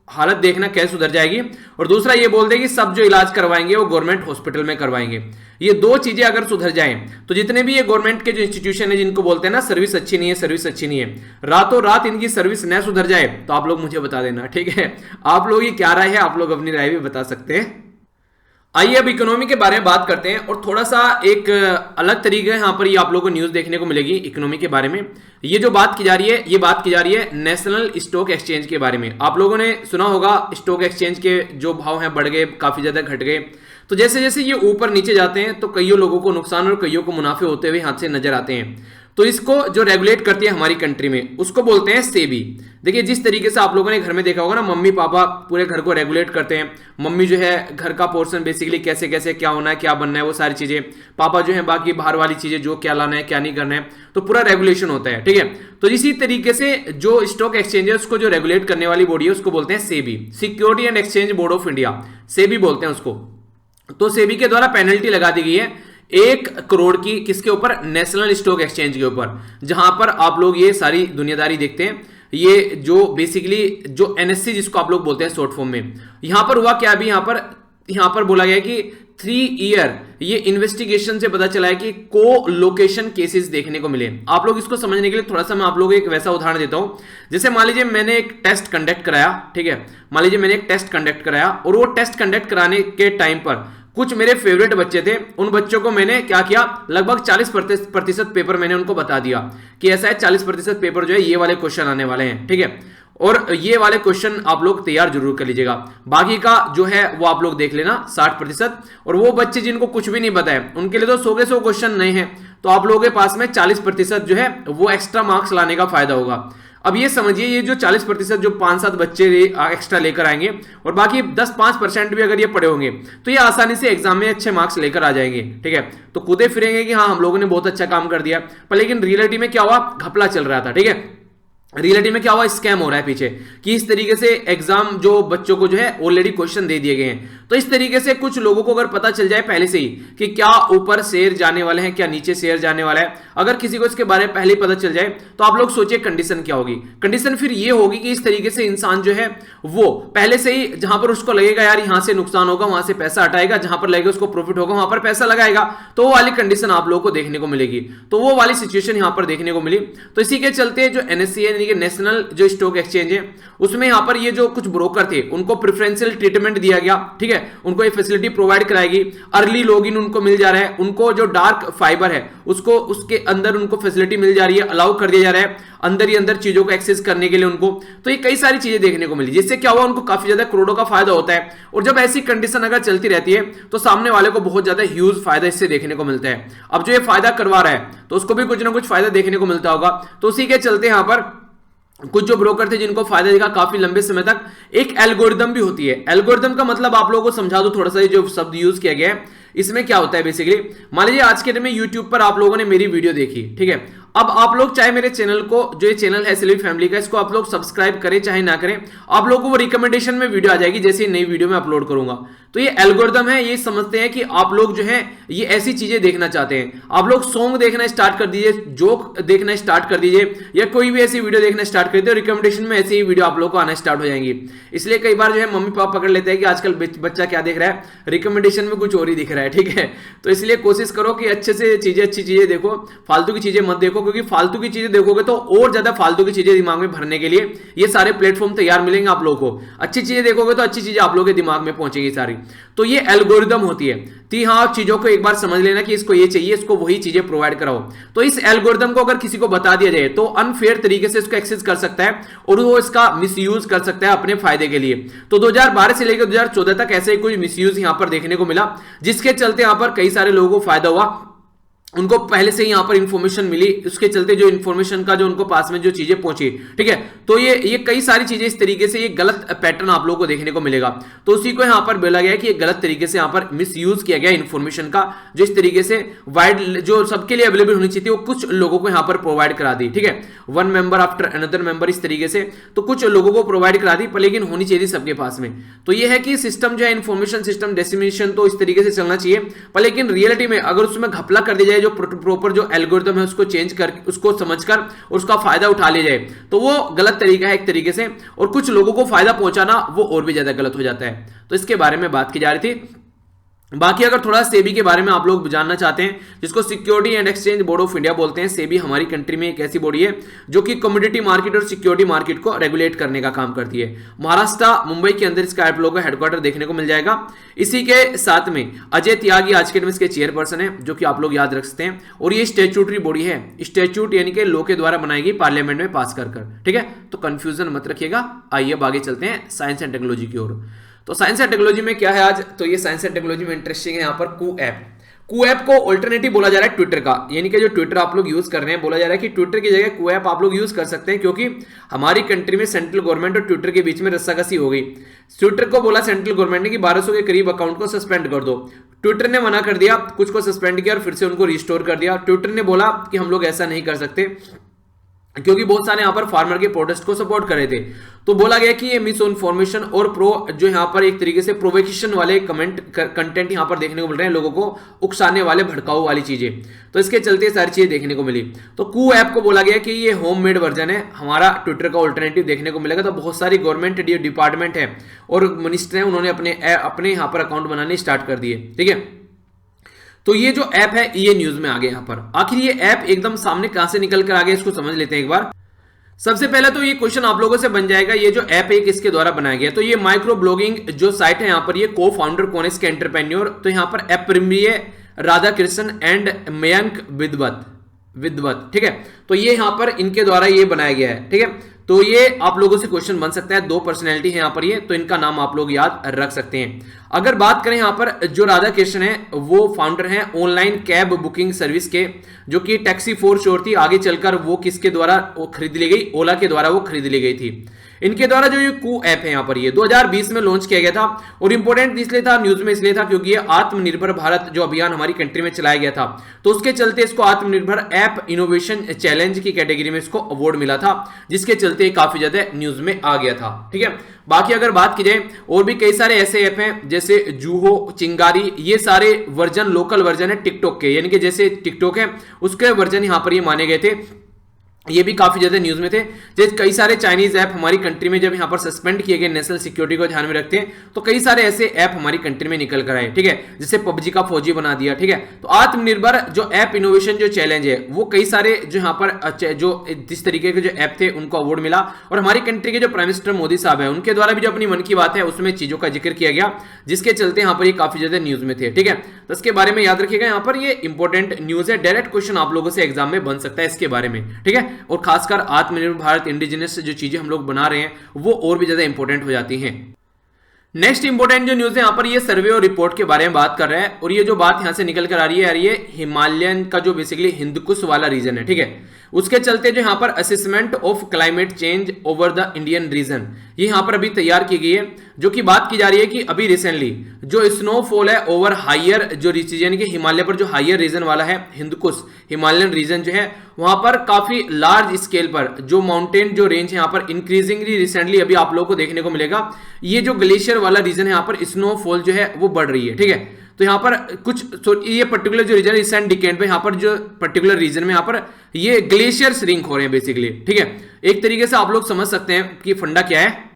A: हालत देखना कैसे सुधर जाएगी। और दूसरा ये बोल दे कि सब जो इलाज करवाएंगे वो गवर्नमेंट हॉस्पिटल में करवाएंगे। ये 2 चीजें अगर सुधर जाएं तो जितने भी ये गवर्नमेंट के जो इंस्टीट्यूशन है जिनको बोलते हैं ना सर्विस अच्छी नहीं है, सर्विस अच्छी नहीं है, रातों रात इनकी सर्विस न सुधर जाए तो आप लोग मुझे बता देना। ठीक है, आप लोग ये क्या राय है, आप लोग अपनी राय भी बता सकते हैं। आइए अब इकोनॉमी के बारे में बात करते हैं, और थोड़ा सा एक अलग तरीके यहाँ पर ये आप लोगों को न्यूज देखने को मिलेगी इकोनॉमी के बारे में। ये जो बात की जा रही है, ये बात की जा रही है नेशनल स्टॉक एक्सचेंज के बारे में। आप लोगों ने सुना होगा स्टॉक एक्सचेंज के जो भाव हैं बढ़ गए, काफी ज्यादा घट गए। तो जैसे जैसे ये ऊपर नीचे जाते हैं तो कईयों लोगों को नुकसान और कईयों को मुनाफे होते हुए हाथ से नजर आते हैं। तो इसको जो रेगुलेट करती है हमारी कंट्री में उसको बोलते हैं सेबी। देखिए जिस तरीके से आप लोगों ने घर में देखा होगा ना, मम्मी पापा पूरे घर को रेगुलेट करते हैं। मम्मी जो है घर का पोर्शन बेसिकली कैसे कैसे क्या होना है, क्या बनना है, वो सारी चीजें। पापा जो है बाकी बाहर वाली चीजें जो क्या लाना है क्या नहीं करना है, तो पूरा रेगुलेशन होता है। ठीक है, तो इसी तरीके से जो स्टॉक एक्सचेंजर्स को जो रेगुलेट करने वाली बॉडी है उसको बोलते हैं SEBI, security and exchange board of India, SEBI बोलते हैं उसको। तो सेबी के द्वारा पेनल्टी लगा दी गई है 1 करोड़ की, किसके ऊपर? नेशनल स्टॉक एक्सचेंज के ऊपर, जहां पर आप लोग ये सारी दुनियादारी देखते हैं। ये जो बेसिकली जो एनएससी जिसको आप लोग बोलते हैं शॉर्ट फॉर्म में, यहां पर हुआ क्या? अभी यहां पर बोला गया कि 3 ईयर ये इन्वेस्टिगेशन से पता चला है कि को लोकेशन केसेस देखने को मिले। आप लोग इसको समझने के लिए थोड़ा सा मैं आप लोगों को एक वैसा उदाहरण देता हूं। जैसे मान लीजिए मैंने एक टेस्ट कंडक्ट कराया, ठीक है, मान लीजिए मैंने एक टेस्ट कंडक्ट कराया और वो टेस्ट कंडक्ट कराने के टाइम पर कुछ मेरे फेवरेट बच्चे थे, उन बच्चों को मैंने क्या किया, लगभग 40% पेपर मैंने उनको बता दिया कि ऐसा है 40% पेपर जो है ये वाले क्वेश्चन आने वाले हैं। ठीक है, और ये वाले क्वेश्चन आप लोग तैयार जरूर कर लीजिएगा। बाकी का जो है वो आप लोग देख लेना 60%। और वो बच्चे जिनको कुछ भी नहीं पता है उनके लिए तो 100 के 100 क्वेश्चन नहीं है, तो आप लोगों के पास में 40% जो है वो एक्स्ट्रा मार्क्स लाने का फायदा होगा। अब ये समझिए, ये जो 40% जो 5-7 बच्चे एक्स्ट्रा लेकर आएंगे और बाकी 10-5% भी अगर ये पढ़े होंगे तो ये आसानी से एग्जाम में अच्छे मार्क्स लेकर आ जाएंगे। ठीक है, तो कूदे फिरेंगे कि हाँ हम लोगों ने बहुत अच्छा काम कर दिया, पर लेकिन रियलिटी में क्या हुआ, घपला चल रहा था। ठीक है, रियलिटी में क्या हुआ, स्कैम हो रहा है पीछे, कि इस तरीके से एग्जाम जो बच्चों को जो है ऑलरेडी क्वेश्चन दे दिए गए हैं। तो इस तरीके से कुछ लोगों को अगर पता चल जाए पहले से ही कि क्या ऊपर शेयर जाने वाले हैं, क्या नीचे शेयर जाने वाला है, अगर किसी को इसके बारे में पहले ही पता चल जाए तो आप लोग सोचिए कंडीशन क्या होगी। कंडीशन फिर ये होगी कि इस तरीके से इंसान जो है वो पहले से ही जहां पर उसको लगेगा यार यहां से नुकसान होगा वहां से पैसा हटाएगा, जहां पर लगेगा उसको प्रॉफिट होगा वहां पर पैसा लगाएगा, तो वो वाली कंडीशन आप लोगों को देखने को मिलेगी। तो वो वाली सिचुएशन यहां पर देखने को मिली। तो इसी के चलते जो एनएससी यानी कि नेशनल जो स्टॉक एक्सचेंज है उसमें यहां पर ये जो कुछ ब्रोकर थे उनको प्रेफरेंशियल ट्रीटमेंट दिया गया। ठीक है, उनको ये फैसिलिटी प्रोवाइड कराएगी, अर्ली लॉगिन उनको मिल जा रहा है, उनको जो डार्क फाइबर है उसको उसके अंदर उनको फैसिलिटी मिल जा रही है, अलाउ कर दिया जा रहा है अंदर ही अंदर चीजों को एक्सेस करने के लिए उनको। तो ये कई सारी चीजें देखने को मिली, जिससे क्या हुआ उनको काफी ज्यादा करोड़ों का फायदा होता है। और जब ऐसी कंडीशन अगर चलती रहती है तो सामने वाले को बहुत ज्यादा ह्यूज फायदा इससे देखने को मिलता है। अब जो ये फायदा करवा रहा है तो उसको भी कुछ ना कुछ फायदा देखने को मिलता होगा। तो उसी के चलते यहां पर कुछ जो ब्रोकर थे जिनको फायदा दिखा काफी लंबे समय तक, एक एल्गोरिदम भी होती है। एल्गोरिदम का मतलब आप लोगों को समझा दो थोड़ा सा, जो शब्द यूज किया गया है इसमें क्या होता है बेसिकली। मान लीजिए आज के दिन में यूट्यूब पर आप लोगों ने मेरी वीडियो देखी, ठीक है, अब आप लोग चाहे मेरे चैनल को, जो ये चैनल है सेलेबी फैमिली का, इसको आप लोग सब्सक्राइब करें चाहे ना करें, आप लोगों को वो रिकमेंडेशन में वीडियो आ जाएगी जैसे नई वीडियो में अपलोड करूंगा। तो ये एल्गोरिदम है, ये समझते हैं कि आप लोग जो है ये ऐसी चीजें देखना चाहते हैं। आप लोग सॉन्ग देखना स्टार्ट कर दीजिए, जोक देखना स्टार्ट कर दीजिए, या कोई भी ऐसी वीडियो देखना स्टार्ट कर दीजिए, रिकमेंडेशन में ऐसी ही वीडियो आप लोग को आना स्टार्ट हो जाएंगी। इसलिए कई बार जो है मम्मी पापा पकड़ लेते हैं कि आजकल बच्चा क्या देख रहा है, रिकमेंडेशन में कुछ और ही दिख रहा है। ठीक है, तो इसलिए कोशिश करो कि अच्छे से चीजें, अच्छी चीजें देखो, फालतू की चीजें मत देखो, क्योंकि फालतू की चीजें देखोगे तो और ज्यादा फालतू की चीजें दिमाग में भरने के लिए ये सारे प्लेटफॉर्म तैयार मिलेंगे आप लोगों को। अच्छी चीजें देखोगे तो अच्छी चीजें आप लोगों के दिमाग में पहुंचेगी सारी। तो ये एल्गोरिदम होती है कि हाँ चीजों को एक बार समझ लेना कि इसको ये चाहिए, इसको वही चीजें प्रोवाइड कराओ। तो इस एल्गोरिदम को अगर किसी को बता दिया जाए तो अनफेयर तरीके से इसको एक्सेस कर सकता है और वो इसका मिसयूज कर सकता है अपने फायदे के लिए। तो 2012 से लेकर 2014 तक ऐसे ही कोई मिसयूज यहां पर देखने को मिला, जिसके चलते यहां पर कई सारे लोगों को फायदा हुआ। उनको पहले से ही यहां पर इंफॉर्मेशन मिली, उसके चलते जो इंफॉर्मेशन का जो उनको पास में जो चीजें पहुंची, ठीक है, तो ये कई सारी चीजें इस तरीके से ये गलत पैटर्न आप लोगों को देखने को मिलेगा। तो उसी को यहां पर बोला गया कि ये गलत तरीके से यहां पर मिसयूज किया गया इंफॉर्मेशन का, जो इस तरीके से वाइड जो सबके लिए अवेलेबल होनी चाहिए थी वो कुछ लोगों को यहां पर प्रोवाइड करा दी। ठीक है, one member after another member, इस तरीके से तो कुछ लोगों को प्रोवाइड करा दी, पर लेकिन होनी चाहिए थी सबके पास में। तो ये है कि सिस्टम जो है इंफॉर्मेशन सिस्टम डेसिमिनेशन तो इस तरीके से चलना चाहिए, पर लेकिन रियलिटी में अगर उसमें घपला कर दिया जाए, जो प्रॉपर जो एल्गोरिथम है उसको चेंज कर, उसको समझकर उसका फायदा उठा लिया जाए, तो वो गलत तरीका है एक तरीके से, और कुछ लोगों को फायदा पहुंचाना वो और भी ज्यादा गलत हो जाता है। तो इसके बारे में बात की जा रही थी। बाकी अगर थोड़ा सेबी के बारे में आप लोग जानना चाहते हैं, जिसको security and exchange board of India बोलते हैं, सेबी हमारी कंट्री में एक ऐसी बॉडी है जो कि कमोडिटी मार्केट और सिक्योरिटी मार्केट को रेगुलेट करने का काम करती है। महाराष्ट्र मुंबई के अंदर इसका आप लोगों को हेडक्वार्टर देखने को मिल जाएगा। इसी के साथ में अजय त्यागी आज के दिन इसके चेयरपर्सन है, जो कि आप लोग याद रख सकते हैं। और ये स्टैट्यूटरी बॉडी है, स्टैट्यूट यानी कि लॉ के द्वारा बनाई गई, पार्लियामेंट में पास कर। ठीक है, तो कंफ्यूजन मत रखिएगा। आइए अब आगे चलते हैं साइंस एंड टेक्नोलॉजी की ओर। तो साइंस एंड टेक्नोलॉजी में क्या है आज, तो ये साइंस एंड टेक्नोलॉजी में इंटरेस्टिंग है। यहाँ पर कू ऐप को ऑल्टरनेटिव बोला जा रहा है ट्विटर का, यानी कि जो ट्विटर आप लोग यूज कर रहे हैं, बोला जा रहा है कि ट्विटर की जगह कू ऐप आप लोग यूज कर सकते हैं, क्योंकि हमारी कंट्री में सेंट्रल गवर्नमेंट और ट्विटर के बीच में रस्साकसी हो गई। ट्विटर को बोला सेंट्रल गवर्नमेंट ने कि 1200 के करीब अकाउंट को सस्पेंड कर दो। ट्विटर ने मना कर दिया, कुछ को सस्पेंड किया और फिर से उनको रिस्टोर कर दिया। ट्विटर ने बोला कि हम लोग ऐसा नहीं कर सकते, क्योंकि बहुत सारे यहां पर फार्मर के प्रोटेस्ट को सपोर्ट कर रहे थे। तो बोला गया कि ये मिस इन्फॉर्मेशन और जो यहां पर एक तरीके से प्रोवोकेशन वाले कंटेंट यहां पर देखने को मिल रहे हैं, लोगों को उकसाने वाले, भड़काऊ वाली चीजें। तो इसके चलते सारी चीजें देखने को मिली। तो कू ऐप को बोला गया कि ये होममेड वर्जन है, हमारा ट्विटर का ऑल्टरनेटिव देखने को मिलेगा। तो बहुत सारी गवर्नमेंट डिपार्टमेंट है और मिनिस्टर हैं, उन्होंने अपने यहां पर अकाउंट बनाने स्टार्ट कर दिए। ठीक है, तो ये जो ऐप है ये न्यूज में आ गया। यहां पर आखिर ये ऐप एकदम सामने कहां से निकल कर आ गया, इसको समझ लेते हैं एक बार। सबसे पहले तो ये क्वेश्चन आप लोगों से बन जाएगा, ये जो ऐप है किसके द्वारा बनाया गया। तो ये माइक्रो ब्लॉगिंग जो साइट है, यहां पर ये को फाउंडर कौन है इसके एंटरप्रेन्योर, तो यहां पर एप्रिमिये राधाकृष्णन एंड मयंक विद्वत। ठीक है, तो ये यहां पर इनके द्वारा ये बनाया गया है। ठीक है, तो ये आप लोगों से क्वेश्चन बन सकता है, 2 पर्सनैलिटी है यहाँ पर ये, तो इनका नाम आप लोग याद रख सकते हैं। अगर बात करें यहाँ पर जो राधा कृष्ण है वो फाउंडर हैं ऑनलाइन कैब बुकिंग सर्विस के, जो कि टैक्सी फोर श्योर थी, आगे चलकर वो किसके द्वारा वो खरीद ली गई, ओला के द्वारा वो खरीद ली गई थी। इनके द्वारा जो ये कू ऐप है यहाँ पर ये 2020 में लॉन्च किया गया था, और इंपॉर्टेंट इसलिए था न्यूज में इसलिए था क्योंकि ये आत्मनिर्भर भारत जो अभियान हमारी कंट्री में चलाया गया था, तो उसके चलते इसको आत्मनिर्भर ऐप इनोवेशन चैलेंज की कैटेगरी में इसको अवार्ड मिला था, जिसके चलते काफी ज्यादा न्यूज में आ गया था। ठीक है, बाकी अगर बात की जाए और भी कई सारे ऐसे ऐप हैं जैसे जूहो, चिंगारी, ये सारे वर्जन लोकल वर्जन है टिकटॉक के, यानी कि जैसे टिकटॉक है उसके वर्जन यहां पर ये माने गए थे, ये भी काफी ज्यादा न्यूज में थे। जैसे कई सारे चाइनीज ऐप हमारी कंट्री में जब यहां पर सस्पेंड किए गए नेशनल सिक्योरिटी को ध्यान में रखते हैं, तो कई सारे ऐसे ऐप हमारी कंट्री में निकल कर आए। ठीक है, जैसे पबजी का फौजी बना दिया। ठीक है, तो आत्मनिर्भर जो ऐप इनोवेशन जो चैलेंज है वो कई सारे जो यहाँ पर जो जिस तरीके के जो ऐप थे उनको अवार्ड मिला, और हमारी कंट्री के जो प्राइम मिनिस्टर मोदी साहब है उनके द्वारा भी जो अपनी मन की बात है उसमें चीजों का जिक्र किया गया, जिसके चलते यहाँ पर ये काफी ज्यादा न्यूज में थे। ठीक है, तो इसके बारे में याद रखिएगा, यहाँ पर ये इंपॉर्टेंट न्यूज है, डायरेक्ट क्वेश्चन आप लोगों से एग्जाम में बन सकता है इसके बारे में। ठीक है, और खासकर आत्मनिर्भर भारत इंडिजिनस जो चीजें हम लोग बना रहे हैं वो और भी ज्यादा इंपॉर्टेंट हो जाती हैं। नेक्स्ट इंपॉर्टेंट जो न्यूज है यहाँ पर ये सर्वे और रिपोर्ट के बारे में बात कर रहा है, और ये जो बात यहां से निकल कर आ रही है यार, ये हिमालयन का जो बेसिकली हिंदकुश वाला रीजन है। ठीक है, उसके चलते जो यहाँ पर assessment of climate change over the Indian reason ये यहाँ पर अभी तैयार की गई है, जो कि बात की जा रही है कि अभी रिसेंटली जो स्नोफॉल है ओवर हायर जो रीजन के हिमालय पर जो हायर रीजन वाला है हिंदकुश हिमालयन रीजन जो है वहां पर काफी लार्ज स्केल पर जो माउंटेन जो रेंज है यहाँ पर इंक्रीजिंगली रिसेंटली अभी आप लोगों को देखने को मिलेगा, ये जो ग्लेशियर वाला रीजन है यहाँ पर स्नोफॉल जो है वो बढ़ रही है। ठीक है, तो यहाँ पर कुछ ये पर्टिकुलर जो रीजन रिसेंट डिकेड पे यहाँ पर जो पर्टिकुलर रीजन में यहाँ पर ये ग्लेशियर श्रिंक हो रहे हैं बेसिकली। ठीक है, एक तरीके से आप लोग समझ सकते हैं कि फंडा क्या है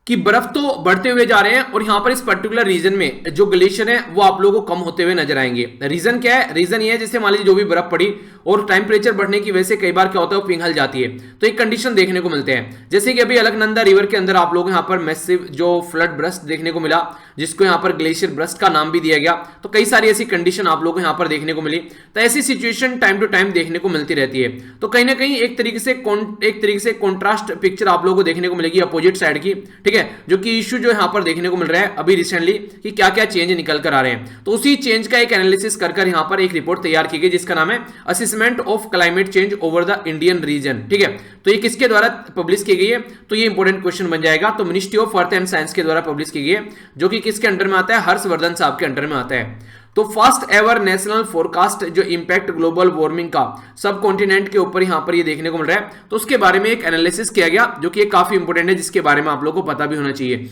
A: कि बर्फ तो बढ़ते हुए जा रहे हैं, और यहां पर इस पर्टिकुलर रीजन में जो ग्लेशियर है वो आप लोगों को कम होते हुए नजर आएंगे। रीजन क्या है? रीजन ये है जैसे मान लीजिए जो भी बर्फ पड़ी और टेम्परेचर बढ़ने की वजह से कई बार क्या होता है वो पिघल जाती है, तो एक कंडीशन देखने को मिलते हैं। जैसे कि अभी अलकनंदा रिवर के अंदर आप लोग यहाँ पर मैसिव जो फ्लड ब्रस्ट देखने को मिला, जिसको यहाँ पर ग्लेशियर ब्रस्ट का नाम भी दिया गया, तो कई सारी ऐसी कंडीशन आप लोगों को यहाँ पर देखने को मिली। तो ऐसी सिचुएशन टाइम टू टाइम देखने को मिलती रहती है, तो कहीं ना कहीं एक तरीके से कॉन्ट्रास्ट पिक्चर आप लोगों को देखने को मिलेगी अपोजिट साइड की। ठीक है, जो कि इश्यू जो यहाँ पर देखने को मिल रहा है अभी रिसेंटली कि क्या क्या चेंज निकल कर आ रहे हैं, तो उसी चेंज का एक एनालिसिस कर यहाँ पर एक रिपोर्ट तैयार की गई जिसका नाम है assessment of climate change over the Indian reason. ठीक है, तो ये किसके द्वारा पब्लिश की गई है? तो ये इंपॉर्टेंट क्वेश्चन बन जाएगा। तो ministry of earth and science के द्वारा पब्लिश की गई है, जो कि किसके अंडर में आता है? हर्षवर्धन साहब के अंडर में आता है। तो फर्स्ट एवर नेशनल फोरकास्ट जो इंपैक्ट ग्लोबल वार्मिंग का सब कॉन्टिनेंट के ऊपर यहां पर ये देखने को मिल रहा है, तो उसके बारे में एक एनालिसिस किया गया, जो कि काफी इंपॉर्टेंट है, जिसके बारे में आप लोगों को पता भी होना चाहिए।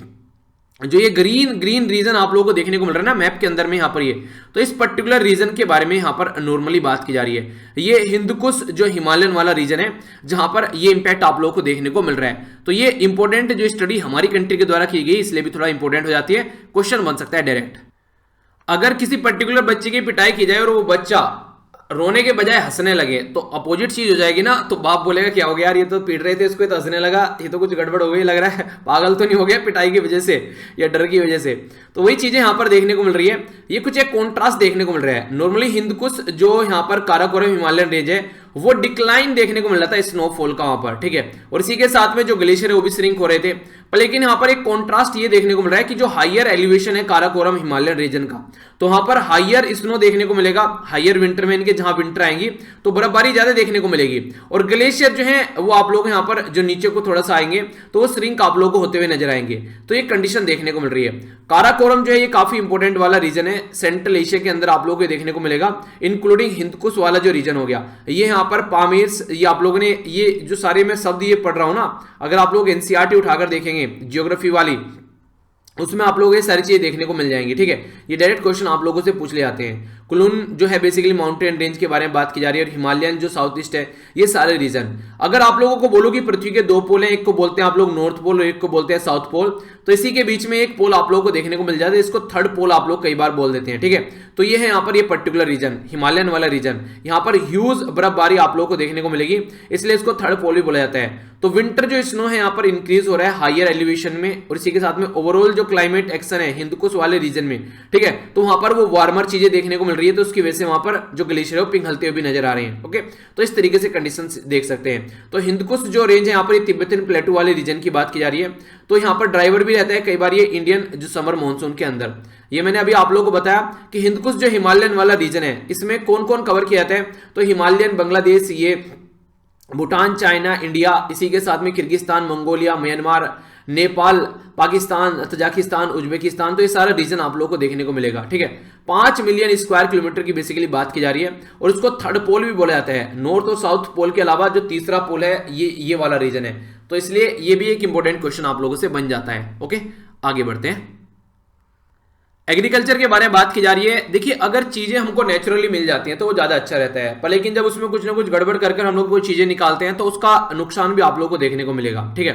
A: जो ये ग्रीन रीजन आप लोगों को देखने को मिल रहा है ना मैप के अंदर में यहाँ पर ये, तो इस पर्टिकुलर रीजन के बारे में यहाँ पर नॉर्मली बात की जा रही है। ये हिंदकुश जो हिमालयन वाला रीजन है जहां पर ये इंपैक्ट आप लोगों को देखने को मिल रहा है, तो ये इंपॉर्टेंट जो स्टडी हमारी कंट्री के द्वारा की गई इसलिए भी थोड़ा इंपॉर्टेंट हो जाती है, क्वेश्चन बन सकता है डायरेक्ट। अगर किसी पर्टिकुलर बच्चे की पिटाई की जाए और वो बच्चा रोने के बजाय हंसने लगे, तो अपोजिट चीज हो जाएगी ना, तो बाप बोलेगा क्या हो गया यार, ये तो पीट रहे थे इसको तो हंसने लगा, ये तो कुछ गड़बड़ हो गई लग रहा है, पागल तो नहीं हो गया पिटाई की वजह से या डर की वजह से। तो वही चीजें यहाँ पर देखने को मिल रही है, ये कुछ एक कॉन्ट्रास्ट देखने को मिल रहा है। नॉर्मली हिंदकुश जो यहाँ पर काराकोरम हिमालयन रेंज है वो डिक्लाइन देखने को मिल रहा था स्नोफॉल का वहां पर। ठीक है, और इसी के साथ में जो ग्लेशियर है वो भी श्रिंक हो रहे थे, लेकिन यहाँ पर एक कॉन्ट्रास्ट ये देखने को मिल रहा है कि जो हायर एलिवेशन है काराकोरम हिमालयन रीजन का, तो वहां पर हायर स्नो देखने को मिलेगा, हायर विंटर में इनके जहां विंटर आएंगी तो बर्फबारी ज्यादा देखने को मिलेगी, और ग्लेशियर जो है वो आप लोग यहाँ पर जो नीचे को थोड़ा सा आएंगे तो वो श्रिंक आप लोगों को होते हुए नजर आएंगे, तो ये कंडीशन देखने को मिल रही है। काराकोरम जो है ये काफी इंपॉर्टेंट वाला रीजन है, सेंट्रल एशिया के अंदर आप लोगों को देखने को मिलेगा, इंक्लूडिंग हिंदकुश वाला जो रीजन हो गया, ये यहाँ पर पामीर, ये आप लोगों ने ये जो सारे मैं शब्द ये पढ़ रहा हूं ना, अगर आप लोग एनसीईआरटी उठाकर देखेंगे जियोग्राफी वाली, उसमें आप लोगों को ये सारी चीजें देखने को मिल जाएंगी। ठीक है, ये डायरेक्ट क्वेश्चन आप लोगों से पूछ ले जाते हैं। कुलून जो है बेसिकली माउंटेन रेंज के बारे में बात की जा रही है, और हिमालयन जो साउथ ईस्ट है, ये सारे रीजन। अगर आप लोगों को बोलो कि पृथ्वी के दो पोल हैं, एक को बोलते हैं आप लोग नॉर्थ पोल और एक को बोलते हैं साउथ पोल, तो इसी के बीच में एक पोल आप लोगों को देखने को मिल जाता है, इसको थर्ड पोल आप लोग कई बार बोल देते हैं। ठीक है, तो ये है यहाँ पर ये पर्टिकुलर रीजन हिमालयन वाला रीजन, यहाँ पर ह्यूज बर्फबारी आप लोगों को देखने को मिलेगी, इसलिए इसको थर्ड पोल भी बोला जाता है। तो विंटर जो स्नो है यहाँ पर इंक्रीज हो रहा है हायर एलिवेशन में, और इसी के साथ में ओवरऑल जो क्लाइमेट एक्शन है हिंदकुश वाले रीजन में, ठीक है, तो वहां पर वो वार्मर चीजें देखने को मिल रही रही है, तो उसकी वजह से वहां पर जो ग्लेशियर है वो पिघलते हुए भी नजर आ रहे हैं। ओके, तो इस तरीके से कंडीशन देख सकते हैं। तो हिंदकुश जो रेंज है यहाँ पर तिब्बतन प्लेटू वाले रीजन की बात की जा रही है, तो यहाँ पर ड्राइवर भी रहता है कई बार ये इंडियन जो समर मानसून के अंदर। ये मैंने अभी आप लोगों को बताया कि हिंदकुश जो हिमालयन वाला रीजन है, इसमें कौन कौन कवर किया जाता है, तो हिमालयन, बांग्लादेश, ये भूटान, चाइना, इंडिया, इसी के साथ में Kyrgyzstan, Mongolia, Myanmar, Nepal, Pakistan, Tajikistan, Uzbekistan, तो ये सारा रीजन आप लोगों को देखने को मिलेगा। ठीक है, 5 मिलियन स्क्वायर किलोमीटर की बेसिकली बात की जा रही है, और इसको थर्ड पोल भी बोला जाता है। नॉर्थ और साउथ पोल के अलावा जो तीसरा पोल है ये वाला रीजन है, तो इसलिए ये भी एक इंपॉर्टेंट क्वेश्चन आप लोगों से बन जाता है। ओके, आगे बढ़ते हैं। एग्रीकल्चर के बारे में बात की जा रही है। देखिए, अगर चीजें हमको नेचुरली मिल जाती हैं तो वो ज्यादा अच्छा रहता है, पर लेकिन जब उसमें कुछ ना कुछ गड़बड़ कर हम लोग कोई चीजें निकालते हैं तो उसका नुकसान भी आप लोगों को देखने को मिलेगा। ठीक है,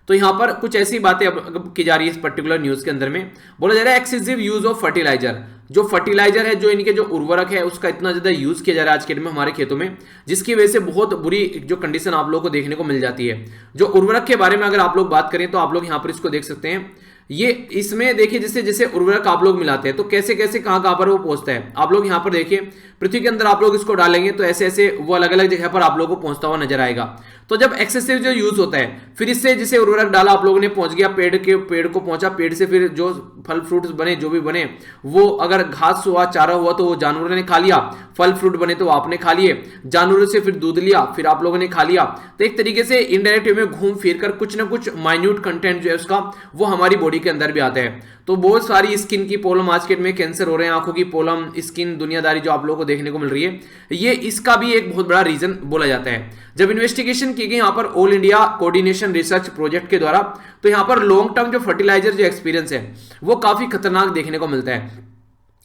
A: तो यहां पर कुछ ऐसी बातें अब की जा रही है इस पर्टिकुलर न्यूज के अंदर में। बोला जा रहा है एक्सेसिव यूज ऑफ फर्टिलाइजर, जो फर्टिलाइजर है, जो इनके जो उर्वरक है, उसका इतना ज्यादा यूज किया जा रहा है आज के दिन में हमारे खेतों में, जिसकी वजह से बहुत बुरी जो कंडीशन आप लोगों को देखने को मिल जाती है। जो उर्वरक के बारे में अगर आप लोग बात करें तो आप लोग यहाँ पर इसको देख सकते हैं। ये इसमें देखिए, जैसे जैसे उर्वरक आप लोग मिलाते हैं तो कैसे कैसे कहां कहां पर वो पहुंचता है। आप लोग यहां पर देखिए, पृथ्वी के अंदर आप लोग इसको डालेंगे तो ऐसे ऐसे वो अलग अलग जगह पर आप लोगों को पहुंचता हुआ नजर आएगा। तो जब एक्सेसिव जो यूज होता है, फिर इससे जिसे उर्वरक डाला आप लोगों ने, पहुंच गया पेड़ को पहुंचा, पेड़ से फिर जो फल फ्रूट्स बने, जो भी बने, वो अगर घास हुआ, चारा हुआ तो वो जानवरों ने खा लिया, फल फ्रूट बने तो आपने खा लिए, जानवरों से फिर दूध लिया, फिर आप लोगों ने खा लिया। तो एक तरीके से इनडायरेक्ट वे में घूम फिर कर कुछ ना कुछ माइन्यूट कंटेंट जो है उसका, वो हमारी बॉडी के अंदर भी आता है। तो बहुत सारी स्किन की प्रॉब्लम आज के में, कैंसर हो रहे हैं, आंखों की प्रॉब्लम, स्किन दुनियादारी जो आप लोगों को देखने को मिल रही है, ये इसका भी एक बहुत बड़ा रीजन बोला जाता है। जब इन्वेस्टिगेशन की गई यहाँ पर all India coordination research project के द्वारा, तो यहाँ पर लॉन्ग टर्म जो फर्टिलाइजर जो एक्सपीरियंस है वो काफी खतरनाक देखने को मिलता है।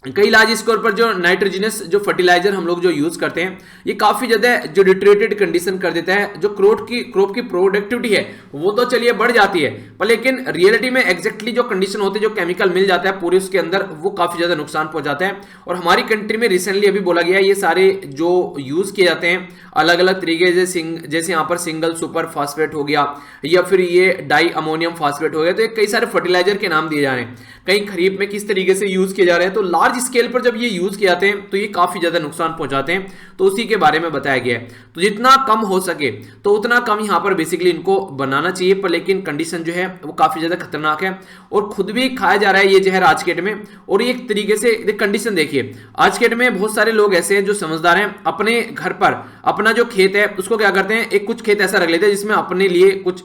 A: कई लार्ज स्केल पर जो नाइट्रोजनस जो फर्टिलाइजर हम लोग जो यूज करते हैं, ये काफी ज्यादा जो डिटरेटेड कंडीशन कर देता है। जो क्रॉप की प्रोडक्टिविटी है वो तो चलिए बढ़ जाती है, पर लेकिन रियलिटी में एग्जैक्टली जो कंडीशन होते हैं, जो केमिकल मिल जाता है पूरे उसके अंदर, वो काफी ज्यादा नुकसान पहुंचाता है। और हमारी कंट्री में रिसेंटली अभी बोला गया है, ये सारे जो यूज किए जाते हैं अलग अलग तरीके से, जैसे यहाँ पर सिंगल सुपर फास्फेट हो गया, या फिर ये डाई अमोनियम फास्फेट हो गया, तो कई सारे फर्टिलाइजर के नाम दिए जा रहे हैं। कहीं खरीफ में किस तरीके से यूज किए जा रहे हैं, तो लार्ज स्केल पर जब ये यूज किए जाते हैं तो ये काफी ज्यादा नुकसान पहुंचाते हैं। तो उसी के बारे में बताया गया है। तो जितना कम हो सके तो उतना कम यहाँ पर बेसिकली इनको बनाना चाहिए, पर लेकिन कंडीशन जो है वो काफी ज्यादा खतरनाक है, और खुद भी खाया जा रहा है ये जहर आज के डेट में। और एक तरीके से कंडीशन देखिए, आज के डेट में बहुत सारे लोग ऐसे हैं जो समझदार हैं, अपने घर पर अपना जो खेत है उसको क्या करते हैं, एक कुछ खेत ऐसा रख लेते हैं जिसमें अपने लिए कुछ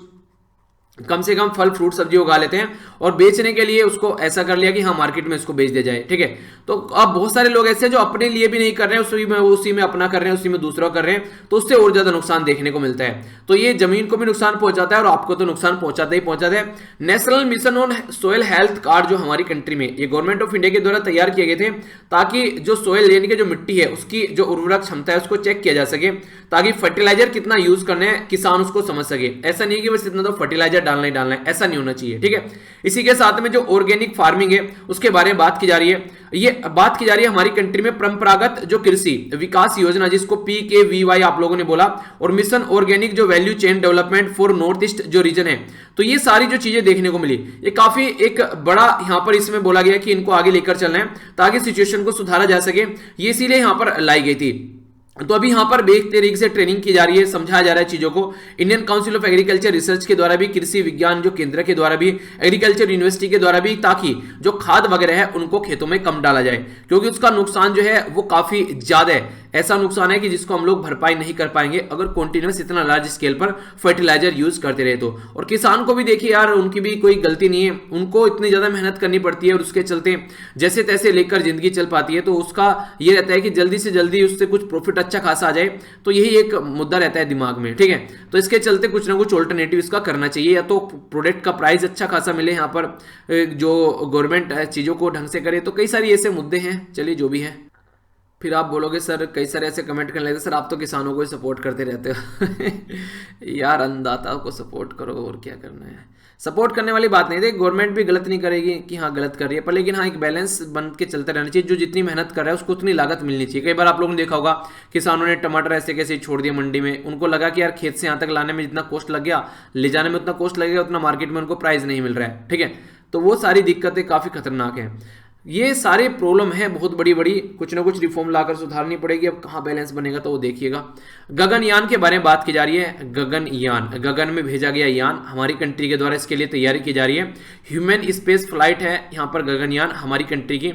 A: कम से कम फल फ्रूट सब्जी उगा लेते हैं, और बेचने के लिए उसको ऐसा कर लिया कि हाँ मार्केट में इसको बेच दिया जाए। ठीक है, तो अब बहुत सारे लोग ऐसे हैं जो अपने लिए भी नहीं कर रहे हैं, उसी में अपना कर रहे हैं, उसी में दूसरा कर रहे हैं, तो उससे और ज्यादा नुकसान देखने को मिलता है। तो ये जमीन को भी नुकसान पहुंचाता है और आपको तो नुकसान पहुंचाता ही पहुंचाता है। National mission on soil health card जो हमारी कंट्री में ये गवर्नमेंट ऑफ इंडिया के द्वारा तैयार किए गए थे, ताकि जो सोयल यानी कि जो मिट्टी है उसकी जो उर्वरक क्षमता है उसको चेक किया जा सके, ताकि फर्टिलाइजर कितना यूज करना है किसान उसको समझ सके। ऐसा नहीं कि बस इतना तो फर्टिलाइजर डालना ही डालना है, ऐसा नहीं होना चाहिए। ठीक है, इसी के साथ में जो ऑर्गेनिक फार्मिंग है उसके बारे में बात की जा रही है। ये बात की जा रही है हमारी कंट्री में परंपरागत जो कृषि विकास योजना, जिसको PKVY आप लोगों ने बोला, और मिशन ऑर्गेनिक जो value chain development for north east जो रीजन है, तो ये सारी जो चीजें देखने को मिली, ये काफी एक बड़ा यहाँ पर इसमें बोला गया कि इनको आगे लेकर चलना है ताकि सिचुएशन को सुधारा जा सके। ये इसीलिए यहाँ पर लाई गई थी। तो अभी यहाँ पर बेहतर तरीके से ट्रेनिंग की जा रही है, समझाया जा रहा है चीजों को। Indian council of agriculture research के द्वारा भी, कृषि विज्ञान जो केंद्र के द्वारा भी, एग्रीकल्चर यूनिवर्सिटी के द्वारा भी, ताकि जो खाद वगैरह है उनको खेतों में कम डाला जाए, क्योंकि उसका नुकसान जो है वो काफी ज्यादा है। ऐसा नुकसान है कि जिसको हम लोग भरपाई नहीं कर पाएंगे अगर कंटिन्यूअस इतना लार्ज स्केल पर फर्टिलाइजर यूज करते रहे तो। और किसान को भी देखिए यार, उनकी भी कोई गलती नहीं है, उनको इतनी ज्यादा मेहनत करनी पड़ती है और उसके चलते जैसे तैसे लेकर जिंदगी चल पाती है। तो उसका ये रहता है कि जल्दी से जल्दी उससे कुछ प्रॉफिट अच्छा खासा आ जाए, तो यही एक मुद्दा रहता है दिमाग में। ठीक है, तो इसके चलते कुछ ना कुछ ऑल्टरनेटिव इसका करना चाहिए, या तो प्रोडक्ट का प्राइस अच्छा खासा मिले, यहाँ पर जो गवर्नमेंट चीजों को ढंग से करे। तो कई सारी ऐसे मुद्दे हैं, चलिए जो भी है। फिर आप बोलोगे सर, कई सारे ऐसे कमेंट करने लगे, सर आप तो किसानों को ही सपोर्ट करते रहते हो यार अन्नदाता को सपोर्ट करो, और क्या करना है। सपोर्ट करने वाली बात नहीं थी, गवर्नमेंट भी गलत नहीं करेगी कि हाँ गलत कर रही है, पर लेकिन हाँ एक बैलेंस बन के चलते रहना चाहिए। जो जितनी मेहनत कर रहा है उसको उतनी लागत मिलनी चाहिए। कई बार आप लोगों ने देखा होगा किसानों ने टमाटर ऐसे कैसे छोड़ दिए मंडी में, उनको लगा कि यार खेत से यहाँ तक लाने में जितना कॉस्ट लग गया, ले जाने में उतना कॉस्ट लगेगा, उतना मार्केट में उनको प्राइस नहीं मिल रहा है। ठीक है, तो वो सारी दिक्कतें काफ़ी खतरनाक हैं। ये सारे प्रॉब्लम है बहुत बड़ी बड़ी, कुछ ना कुछ रिफॉर्म लाकर सुधारनी पड़ेगी। अब कहाँ बैलेंस बनेगा तो वो देखिएगा। गगनयान के बारे में बात की जा रही है। गगनयान, गगन में भेजा गया यान हमारी कंट्री के द्वारा, इसके लिए तैयारी की जा रही है। ह्यूमन स्पेस फ्लाइट है यहाँ पर गगनयान हमारी कंट्री की।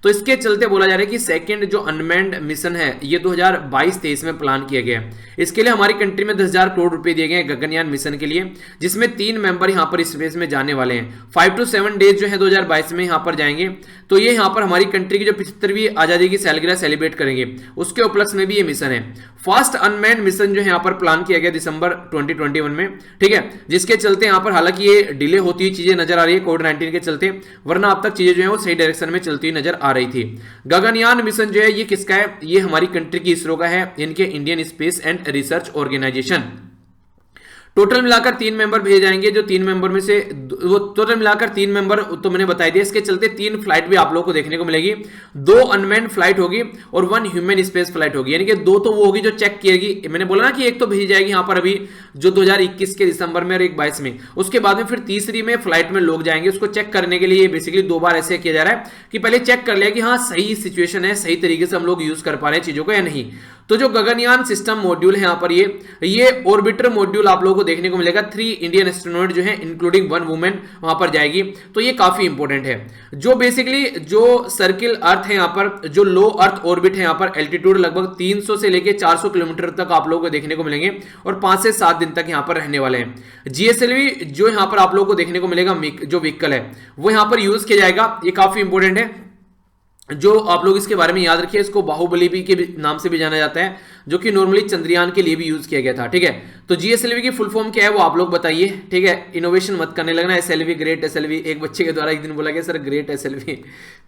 A: तो इसके चलते बोला जा रहा है कि सेकंड जो अनमैन्ड मिशन है ये 2022-23 में प्लान किया गया है। इसके लिए हमारी कंट्री में 10,000 करोड़ रुपए दिए गए हैं गगनयान मिशन के लिए, जिसमें 3 मेंबर यहाँ पर स्पेस में जाने वाले हैं। 5 to 7 डेज जो है 2022 में यहाँ पर जाएंगे। तो ये यहाँ पर हमारी कंट्री की जो 75वीं आजादी की सालगिरह सेलिब्रेट करेंगे, उसके उपलक्ष्य में भी ये मिशन है। फर्स्ट अनमैन्ड मिशन जो है यहाँ पर प्लान किया गया दिसंबर 2021 में, ठीक है, जिसके चलते यहाँ पर हालांकि ये डिले होती हुई चीजें नजर आ रही है कोविड-19 के चलते, वरना अब तक चीजें जो है वो सही डायरेक्शन में चलती हुई नजर आ रही थी। गगनयान मिशन जो है ये किसका है? ये हमारी कंट्री की इसरो का है, इनके Indian space and research organisation. Total मिलाकर 3 मेंबर भेजे जाएंगे, जो 3 मेंबर में से वो टोटल मिलाकर 3 मेंबर तो मैंने बता दिया। इसके चलते 3 फ्लाइट भी आप लोगों को देखने को मिलेगी। 2 अनमैन्ड फ्लाइट होगी और 1 ह्यूमन स्पेस फ्लाइट होगी, यानी कि 2 तो वो होगी जो चेक किएगी। मैंने बोला ना कि एक तो भेजी जाएगी यहाँ पर अभी जो 2021 के दिसंबर में और एक 22 में, उसके बाद में फिर तीसरी में फ्लाइट में लोग जाएंगे उसको चेक करने के लिए। बेसिकली 2 बार ऐसे किया जा रहा है कि पहले चेक कर लिया कि हाँ सही सिचुएशन है, सही तरीके से हम लोग यूज कर पा रहे हैं चीजों को या नहीं। तो जो गगनयान सिस्टम मॉड्यूल है यहाँ पर ये ऑर्बिटर मॉड्यूल आप लोगों को देखने को मिलेगा। 3 इंडियन एस्ट्रोनॉट जो है इंक्लूडिंग 1 वुमेन वहां पर जाएगी। तो ये काफी इंपॉर्टेंट है। जो बेसिकली जो सर्किल अर्थ है यहाँ पर, जो लो अर्थ ऑर्बिट है यहाँ पर, एल्टीट्यूड लगभग 300 से लेके 400 किलोमीटर तक आप लोगों को देखने को मिलेंगे और 5 से 7 दिन तक यहाँ पर रहने वाले हैं। जीएसएलवी जो यहाँ पर आप लोगों को देखने को मिलेगा, जो व्हीकल है वो यहाँ पर यूज किया जाएगा। ये काफी इंपॉर्टेंट है, जो आप लोग इसके बारे में याद रखिए। इसको बाहुबली भी के नाम से भी जाना जाता है, जो कि नॉर्मली चंद्रयान के लिए भी यूज किया गया था, ठीक है। तो जीएसएलवी की फुल फॉर्म क्या है वो आप लोग बताइए, ठीक है। इनोवेशन मत करने लगना, एसएलवी ग्रेट एसएलवी। एक बच्चे के द्वारा एक दिन बोला गया सर ग्रेट एसएलवी,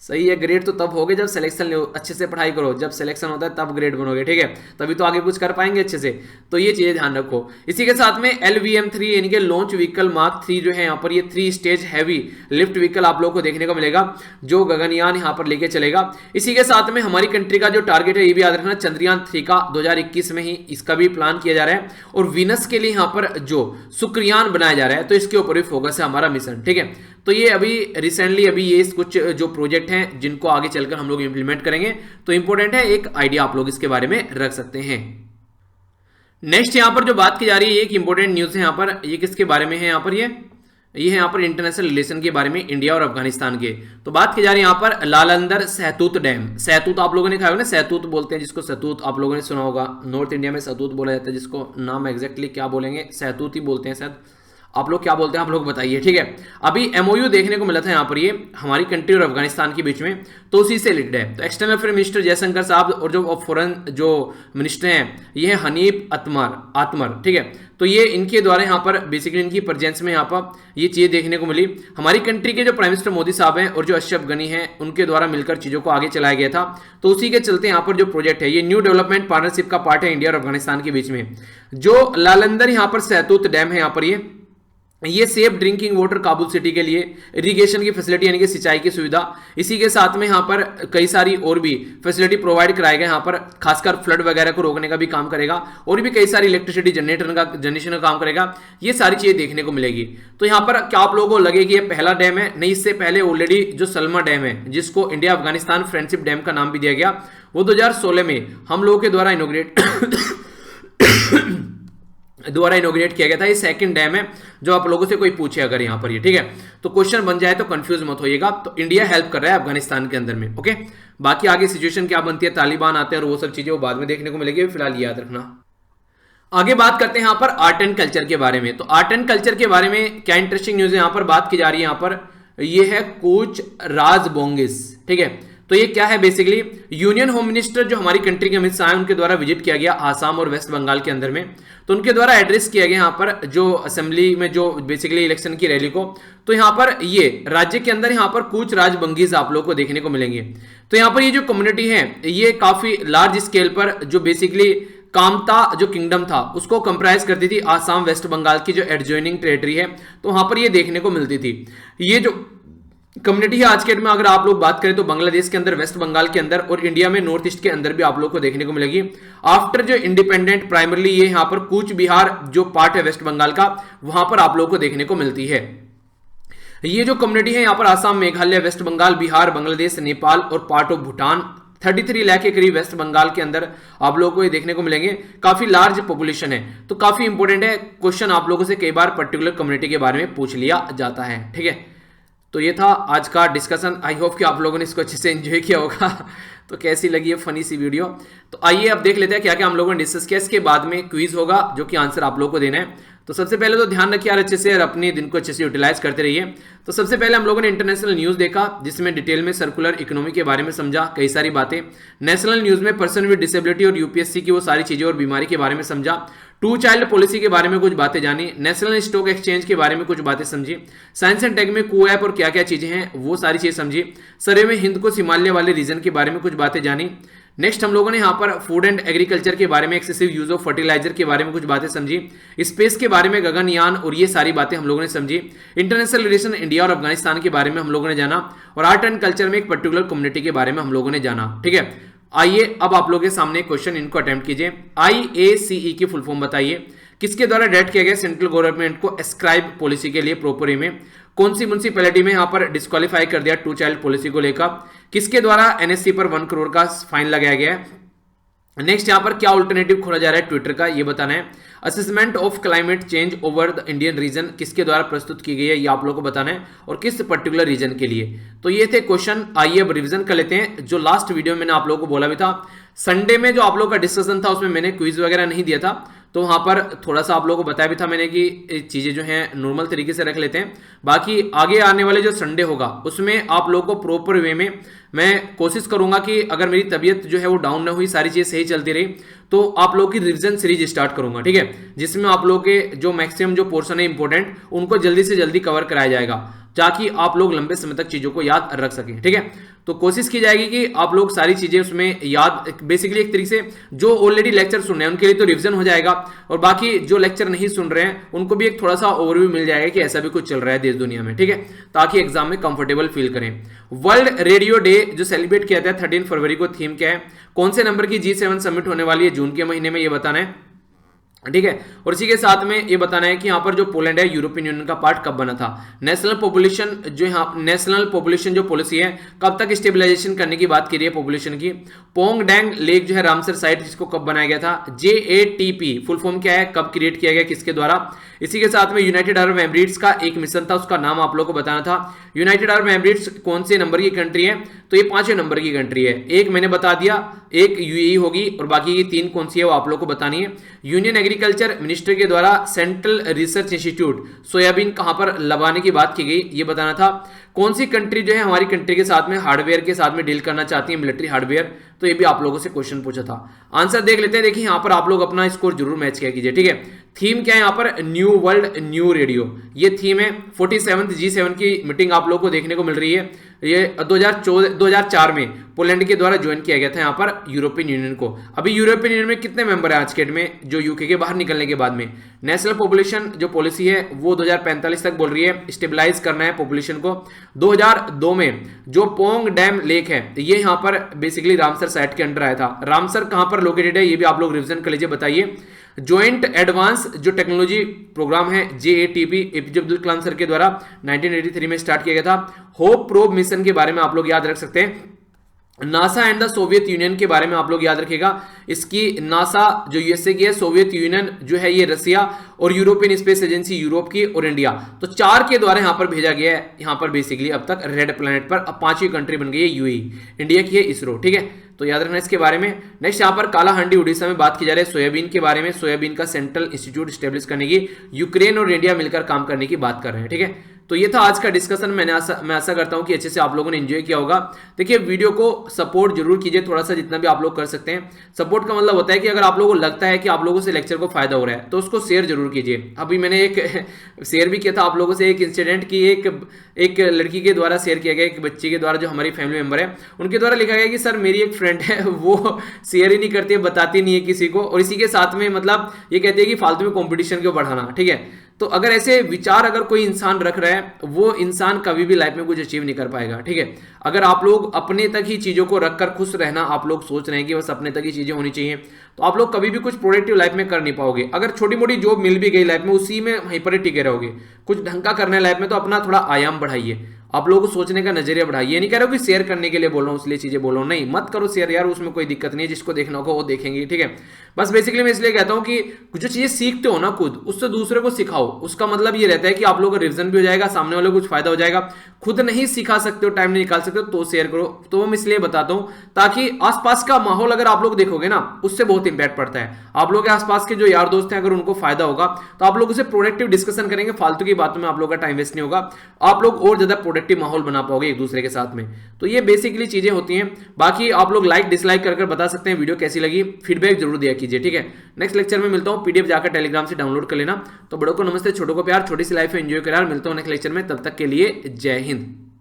A: सही है। ग्रेट तो तब होगे जब सिलेक्शन अच्छे से पढ़ाई करो, जब सिलेक्शन होता है तब ग्रेट बनोगे, ठीक है, तभी तो आगे कुछ कर पाएंगे अच्छे से। तो ये चीजें ध्यान रखो। इसी के साथ में LVM-3 यानी कि लॉन्च व्हीकल मार्क 3 जो है यहाँ पर, ये 3 स्टेज हैवी लिफ्ट व्हीकल आप लोग को देखने को मिलेगा, जो गगनयान यहाँ पर लेके चलेगा। इसी के साथ में हमारी कंट्री का जो टारगेट है ये भी याद रखना, चंद्रयान 3 का 2021 में ही इसका भी प्लान किया जा रहा है। और वीनस के लिए यहाँ पर जो शुक्रयान बनाया जा रहा है, तो इसके ऊपर भी फोकस है हमारा मिशन, ठीक है। तो ये अभी रिसेंटली अभी ये कुछ जो प्रोजेक्ट हैं जिनको आगे चलकर हम लोग इंप्लीमेंट करेंगे, तो इंपॉर्टेंट है, एक आइडिया आप लोग इसके बारे में रख सकते हैं। नेक्स्ट यहाँ पर जो बात की जा रही है, एक इंपॉर्टेंट न्यूज है यहाँ पर, ये किसके बारे में है यहाँ पर, ये है यहाँ पर इंटरनेशनल रिलेशन के बारे में, इंडिया और अफगानिस्तान के। तो बात की जा रही है यहाँ पर लालंदर सहतूत डैम। सहतूत आप लोगों ने खाया होगा ना, सहतूत बोलते हैं जिसको, सहतूत आप लोगों ने सुना होगा। नॉर्थ इंडिया में सहतूत बोला जाता है, जिसको नाम एग्जैक्टली क्या बोलेंगे, सहतूत ही बोलते हैं शायद। आप लोग क्या बोलते हैं आप लोग बताइए, ठीक है। अभी MOU देखने को मिला था यहाँ पर, ये हमारी कंट्री और अफगानिस्तान के बीच में, तो उसी से रिलेटेड है। तो एक्सटर्नल अफेयर मिनिस्टर जयशंकर साहब और जो फॉरेन जो मिनिस्टर हैं ये है हनीफ आतमर, ठीक है। तो ये इनके द्वारा यहाँ पर बेसिकली इनकी प्रेजेंस में यहाँ पर ये चीज़ देखने को मिली। हमारी कंट्री के जो प्राइम मिनिस्टर मोदी साहब हैं और जो अशरफ गनी हैं, उनके द्वारा मिलकर चीज़ों को आगे चलाया गया था। तो उसी के चलते यहाँ पर जो प्रोजेक्ट है, ये न्यू डेवलपमेंट पार्टनरशिप का पार्ट है इंडिया और अफगानिस्तान के बीच में। जो लालंदर यहाँ पर सहतूत डैम है यहाँ पर, ये safe drinking water Kabul city के लिए, इरिगेशन की फैसिलिटी यानी कि सिंचाई की सुविधा, इसी के साथ में यहाँ पर कई सारी और भी फैसिलिटी प्रोवाइड कराए गए यहाँ पर, खासकर फ्लड वगैरह को रोकने का भी काम करेगा, और भी कई सारी इलेक्ट्रिसिटी जनरेशन का काम करेगा। ये सारी चीजें देखने को मिलेगी। तो यहाँ पर क्या आप लोगों को लगे कि ये पहला डैम है? नहीं, इससे पहले ऑलरेडी जो सलमा डैम है, जिसको इंडिया अफगानिस्तान फ्रेंडशिप डैम का नाम भी दिया गया, वो 2016 में हम लोगों के द्वारा इनोग्रेट किया गया था। ये सेकंड डैम है जो आप लोगों से कोई पूछे अगर यहाँ पर, ये ठीक है, तो क्वेश्चन बन जाए तो कंफ्यूज मत होइएगा। तो इंडिया हेल्प कर रहा है अफगानिस्तान के अंदर में, ओके। बाकी आगे सिचुएशन क्या बनती है, तालिबान आते हैं और वो सब चीजें वो बाद में देखने को मिलेगी, फिलहाल याद रखना। आगे बात करते हैं यहाँ पर आर्ट एंड कल्चर के बारे में। तो आर्ट एंड कल्चर के बारे में क्या इंटरेस्टिंग न्यूज है यहाँ पर बात की जा रही है। यहाँ पर ये है कोच राज बोंगिस, ठीक है। तो ये क्या है, बेसिकली यूनियन होम मिनिस्टर जो हमारी कंट्री के अमित शाह हैं, उनके द्वारा विजिट किया गया आसाम और वेस्ट बंगाल के अंदर में। तो उनके द्वारा एड्रेस किया गया यहाँ पर जो असेंबली में जो बेसिकली इलेक्शन की रैली को। तो यहाँ पर ये राज्य के अंदर यहाँ पर कूच राज बंगीज आप लोग को देखने को मिलेंगे। तो यहाँ पर ये जो कम्युनिटी है, ये काफी लार्ज स्केल पर जो बेसिकली कामता जो किंगडम था उसको कंप्राइज करती थी आसाम वेस्ट बंगाल की जो एडजॉइनिंग टेरिटरी है, तो वहां पर ये देखने को मिलती थी। ये जो कम्युनिटी है आज के डेट में अगर आप लोग बात करें तो बांग्लादेश के अंदर, वेस्ट बंगाल के अंदर और इंडिया में नॉर्थ ईस्ट के अंदर भी आप लोग को देखने को मिलेगी। आफ्टर जो इंडिपेंडेंट प्राइमरली ये यहाँ पर कूच बिहार जो पार्ट है वेस्ट बंगाल का, वहां पर आप लोग को देखने को मिलती है। ये जो कम्युनिटी है यहाँ पर आसाम, मेघालय, वेस्ट बंगाल, बिहार, बांग्लादेश, नेपाल और पार्ट ऑफ भूटान, 33 लाख के करीब वेस्ट बंगाल के अंदर आप लोगों को ये देखने को मिलेंगे। काफी लार्ज पॉपुलेशन है, तो काफी इंपॉर्टेंट है। क्वेश्चन आप लोगों से कई बार पर्टिकुलर कम्युनिटी के बारे में पूछ लिया जाता है, ठीक है। तो ये था आज का डिस्कशन। आई होप कि आप लोगों ने इसको अच्छे से एंजॉय किया होगा। तो कैसी लगी है फनी सी वीडियो। तो आइए अब देख लेते हैं क्या क्या हम लोगों ने डिस्कस किया। इसके बाद में क्विज होगा जो कि आंसर आप लोगों को देना है। तो सबसे पहले तो ध्यान रखिए यार अच्छे से, और अपने दिन को अच्छे से यूटिलाइज करते रहिए। तो सबसे पहले हम लोगों ने इंटरनेशनल न्यूज़ देखा, जिसमें डिटेल में सर्कुलर इकोनॉमी के बारे में समझा, कई सारी बातें। नेशनल न्यूज़ में पर्सन विद डिसेबिलिटी और यूपीएससी की वो सारी चीज़ें और बीमारी के बारे में समझा। टू चाइल्ड पॉलिसी के बारे में कुछ बातें जानी। नेशनल स्टॉक एक्सचेंज के बारे में कुछ बातें समझी। साइंस एंड टेक में को ऐप और क्या क्या चीज़ें हैं वो सारी चीज़ें समझी। सर्वे में हिंद को हिमालय वाले रीजन के बारे में कुछ बातें जानी। नेक्स्ट हम लोगों ने यहाँ पर फूड एंड एग्रीकल्चर के बारे में, एक्सेसिव यूज ऑफ फर्टिलाइजर के बारे में कुछ बातें समझी। स्पेस के बारे में, गगनयान और ये सारी बातें हम लोगों ने समझी। इंटरनेशनल रिलेशन इंडिया और अफगानिस्तान के बारे में हम लोगों ने जाना। और आर्ट एंड कल्चर में एक पर्टिकुलर कम्युनिटी के बारे में हम लोगों ने जाना, ठीक है। आइए अब आप लोगों के सामने क्वेश्चन, इनको अटेम्प्ट कीजिए। IACE की फुल फॉर्म बताइए। किसके द्वारा डायरेक्ट किया गया सेंट्रल गवर्नमेंट को एस्क्राइब पॉलिसी के लिए प्रॉपर वे में? कौन सी म्युनिसिपैलिटी में यहाँ पर डिस्क्वालीफाई कर दिया टू चाइल्ड पॉलिसी को लेकर? किसके द्वारा NSC पर 1 करोड़ का फाइन लगाया गया है? नेक्स्ट यहाँ पर क्या अल्टरनेटिव खोला जा रहा है ट्विटर का, ये बताना है। Assessment of climate change over the Indian reason किसके द्वारा प्रस्तुत की गई है, ये आप लोगों को बताना है, और किस पर्टिकुलर रीजन के लिए। तो ये थे क्वेश्चन। आइए अब रिवीजन कर लेते हैं। जो लास्ट वीडियो में मैंने आप लोगों को बोला भी था, संडे में जो आप लोगों का डिस्कशन था उसमें मैंने क्विज वगैरह नहीं दिया था, तो वहां पर थोड़ा सा आप लोगों को बताया भी था मैंने कि चीजें जो हैं नॉर्मल तरीके से रख लेते हैं। बाकी आगे आने वाले जो संडे होगा उसमें आप लोगों को प्रॉपर वे में मैं कोशिश करूंगा कि अगर मेरी तबीयत जो है वो डाउन ना हुई, सारी चीजें सही चलती रही, तो आप लोगों की रिवीजन सीरीज स्टार्ट करूंगा, ठीक है, जिसमें आप लोगों के जो मैक्सिमम जो पोर्शन है इंपॉर्टेंट उनको जल्दी से जल्दी कवर कराया जाएगा, ताकि आप लोग लंबे समय तक चीजों को याद रख सकें, ठीक है। तो कोशिश की जाएगी कि आप लोग सारी चीजें उसमें याद, बेसिकली एक तरीके से जो ऑलरेडी लेक्चर सुन रहे हैं उनके लिए तो रिवीजन हो जाएगा, और बाकी जो लेक्चर नहीं सुन रहे हैं उनको भी एक थोड़ा सा ओवरव्यू मिल जाएगा कि ऐसा भी कुछ चल रहा है देश दुनिया में, ठीक है, ताकि एग्जाम में कंफर्टेबल फील करें। वर्ल्ड रेडियो डे जो सेलिब्रेट किया जाता है 13 फरवरी को, थीम क्या है? कौन से नंबर की G7 समिट होने वाली है जून के महीने में, ये बताना है, ठीक है। और इसी के साथ में ये बताना है कि यहाँ पर जो पोलैंड है यूरोपियन यूनियन का पार्ट कब बना था। नेशनल पॉपुलेशन जो पॉलिसी है कब तक स्टेबलाइजेशन करने की बात की रही है पॉपुलेशन की। पोंग डैंग लेक जो है रामसर साइट, जिसको कब बनाया गया था। JATP फुल फॉर्म क्या है, कब क्रिएट किया गया, किसके द्वारा। इसी के साथ में यूनाइटेड अरब एमिरेट्स का एक मिशन था, उसका नाम आप लोगों को बताना था। यूनाइटेड अरब एमिरेट्स कौन से नंबर की कंट्री है, तो ये 5वें नंबर की कंट्री है। एक मैंने बता दिया, एक UAE होगी, और बाकी की 3 कौन सी है वो आप लोग को बतानी है। यूनियन एग्रीकल्चर मिनिस्ट्री के द्वारा सेंट्रल रिसर्च इंस्टीट्यूट सोयाबीन कहां पर लगाने की बात की गई, ये बताना था। कौन सी कंट्री जो है हमारी कंट्री के साथ में हार्डवेयर के साथ में डील करना चाहती है, मिलिट्री हार्डवेयर, तो ये भी आप लोगों से क्वेश्चन पूछा था। आंसर देख लेते हैं। देखिए यहाँ पर आप लोग अपना स्कोर जरूर मैच किया कीजिए, ठीक है। थीम क्या है यहाँ पर, न्यू वर्ल्ड न्यू रेडियो, ये थीम है। 47th G7 की मीटिंग आप लोगों को देखने को मिल रही है। ये 2004 में पोलैंड के द्वारा ज्वाइन किया गया था यहाँ पर यूरोपियन यूनियन को। अभी यूरोपियन यूनियन में कितने मेंबर हैं आज के डेट में, जो यूके के बाहर निकलने के बाद में। नेशनल पॉपुलेशन जो पॉलिसी है वो 2045 तक बोल रही है स्टेबलाइज करना है पॉपुलेशन को। 2002 में जो पोंग डैम लेक है ये यहाँ पर बेसिकली रामसर साइट के अंडर आया था। रामसर कहाँ पर लोकेटेड है, ये भी आप लोग रिविजन कर लीजिए, बताइए। ज्वाइंट एडवांस जो टेक्नोलॉजी प्रोग्राम है JATP APJ Abdul Kalam sir के द्वारा 1983 में स्टार्ट किया गया था। होप प्रोब मिशन के बारे में आप लोग याद रख सकते हैं। NASA and the Soviet union के बारे में आप लोग याद रखिएगा। इसकी नासा जो USA की है, सोवियत यूनियन जो है ये रसिया, और यूरोपियन स्पेस एजेंसी यूरोप की, और इंडिया, तो 4 के द्वारा यहाँ पर भेजा गया है। यहाँ पर बेसिकली अब तक रेड प्लैनेट पर अब 5वीं कंट्री बन गई है UAE, इंडिया की है इसरो, ठीक है, तो याद रखना इसके बारे में। नेक्स्ट यहाँ पर कालाहांडी उड़ीसा में बात की जा रही है सोयाबीन के बारे में। सोयाबीन का सेंट्रल इंस्टीट्यूट स्टेब्लिश करने की यूक्रेन और इंडिया मिलकर काम करने की बात कर रहे हैं, ठीक है। तो ये था आज का डिस्कशन। मैं आशा करता हूं कि अच्छे से आप लोगों ने एंजॉय किया होगा। देखिए वीडियो को सपोर्ट जरूर कीजिए थोड़ा सा, जितना भी आप लोग कर सकते हैं। सपोर्ट का मतलब होता है कि अगर आप लोगों को लगता है कि आप लोगों से लेक्चर को फायदा हो रहा है तो उसको शेयर जरूर कीजिए। अभी मैंने एक शेयर भी किया था आप लोगों से, एक इंसिडेंट की एक लड़की के द्वारा शेयर किया गया, एक बच्ची के द्वारा जो हमारी फैमिली मेंबर है उनके द्वारा लिखा गया कि सर मेरी एक फ्रेंड है वो शेयर ही नहीं करती है, बताती नहीं है किसी को, और इसी के साथ में मतलब ये कहती है कि फालतू में कॉम्पिटिशन क्यों बढ़ाना, ठीक है। तो तो अगर ऐसे विचार अगर कोई इंसान रख रहा है, वो इंसान कभी भी लाइफ में कुछ अचीव नहीं कर पाएगा। ठीक है, अगर आप लोग अपने तक ही चीजों को रखकर खुश रहना आप लोग सोच रहे हैं कि बस अपने तक ही चीजें होनी चाहिए, तो आप लोग कभी भी कुछ प्रोडक्टिव लाइफ में कर नहीं पाओगे। अगर छोटी मोटी जॉब मिल भी गई लाइफ में, उसी में वहीं पर ही टिके रहोगे। कुछ ढंग का करना है लाइफ में तो अपना थोड़ा आयाम बढ़ाइए, आप लोगों को सोचने का नजरिया बढ़ाइए। ये नहीं कह रहा हूँ कि शेयर करने के लिए बोल रहा हूँ इसलिए चीजें बोल रहा हूँ, नहीं, मत करो शेयर यार, उसमें कोई दिक्कत नहीं है, जिसको देखना होगा वो देखेंगे। ठीक है, बस बेसिकली मैं इसलिए कहता हूँ कि जो चीजें सीखते हो ना खुद, उससे दूसरे को सिखाओ। उसका मतलब ये रहता है कि आप लोगों का रिविजन भी हो जाएगा, सामने वाले को कुछ फायदा हो जाएगा। खुद नहीं सिखा सकते हो, टाइम नहीं निकाल सकते हो, तो शेयर करो। तो मैं इसलिए बताता हूँ ताकि आसपास का माहौल अगर आप लोग देखोगे ना, उससे बहुत इंपैक्ट पड़ता है। आप लोग के आसपास के जो यार दोस्त हैं, अगर उनको फायदा होगा तो आप लोग उसे प्रोडक्टिव डिस्कशन करेंगे, फालतू की बातों में आप लोग का टाइम वेस्ट नहीं होगा, आप लोग और ज्यादा प्रोडक्टिव माहौल बना पाओगे एक दूसरे के साथ में। तो ये बेसिकली चीजें होती हैं। बाकी आप लोग लाइक डिसलाइक कर बता सकते हैं वीडियो कैसी लगी, फीडबैक जरूर दिया कीजिए। ठीक है, नेक्स्ट लेक्चर में मिलता हूँ, पीडीएफ जाकर टेलीग्राम से डाउनलोड कर लेना। तो बड़ों को नमस्ते, छोटों को प्यार, छोटी सी लाइफ एंजॉय कर यार। मिलता हूँ नेक्स्ट लेक्चर में, तब तक के लिए जय हिंद।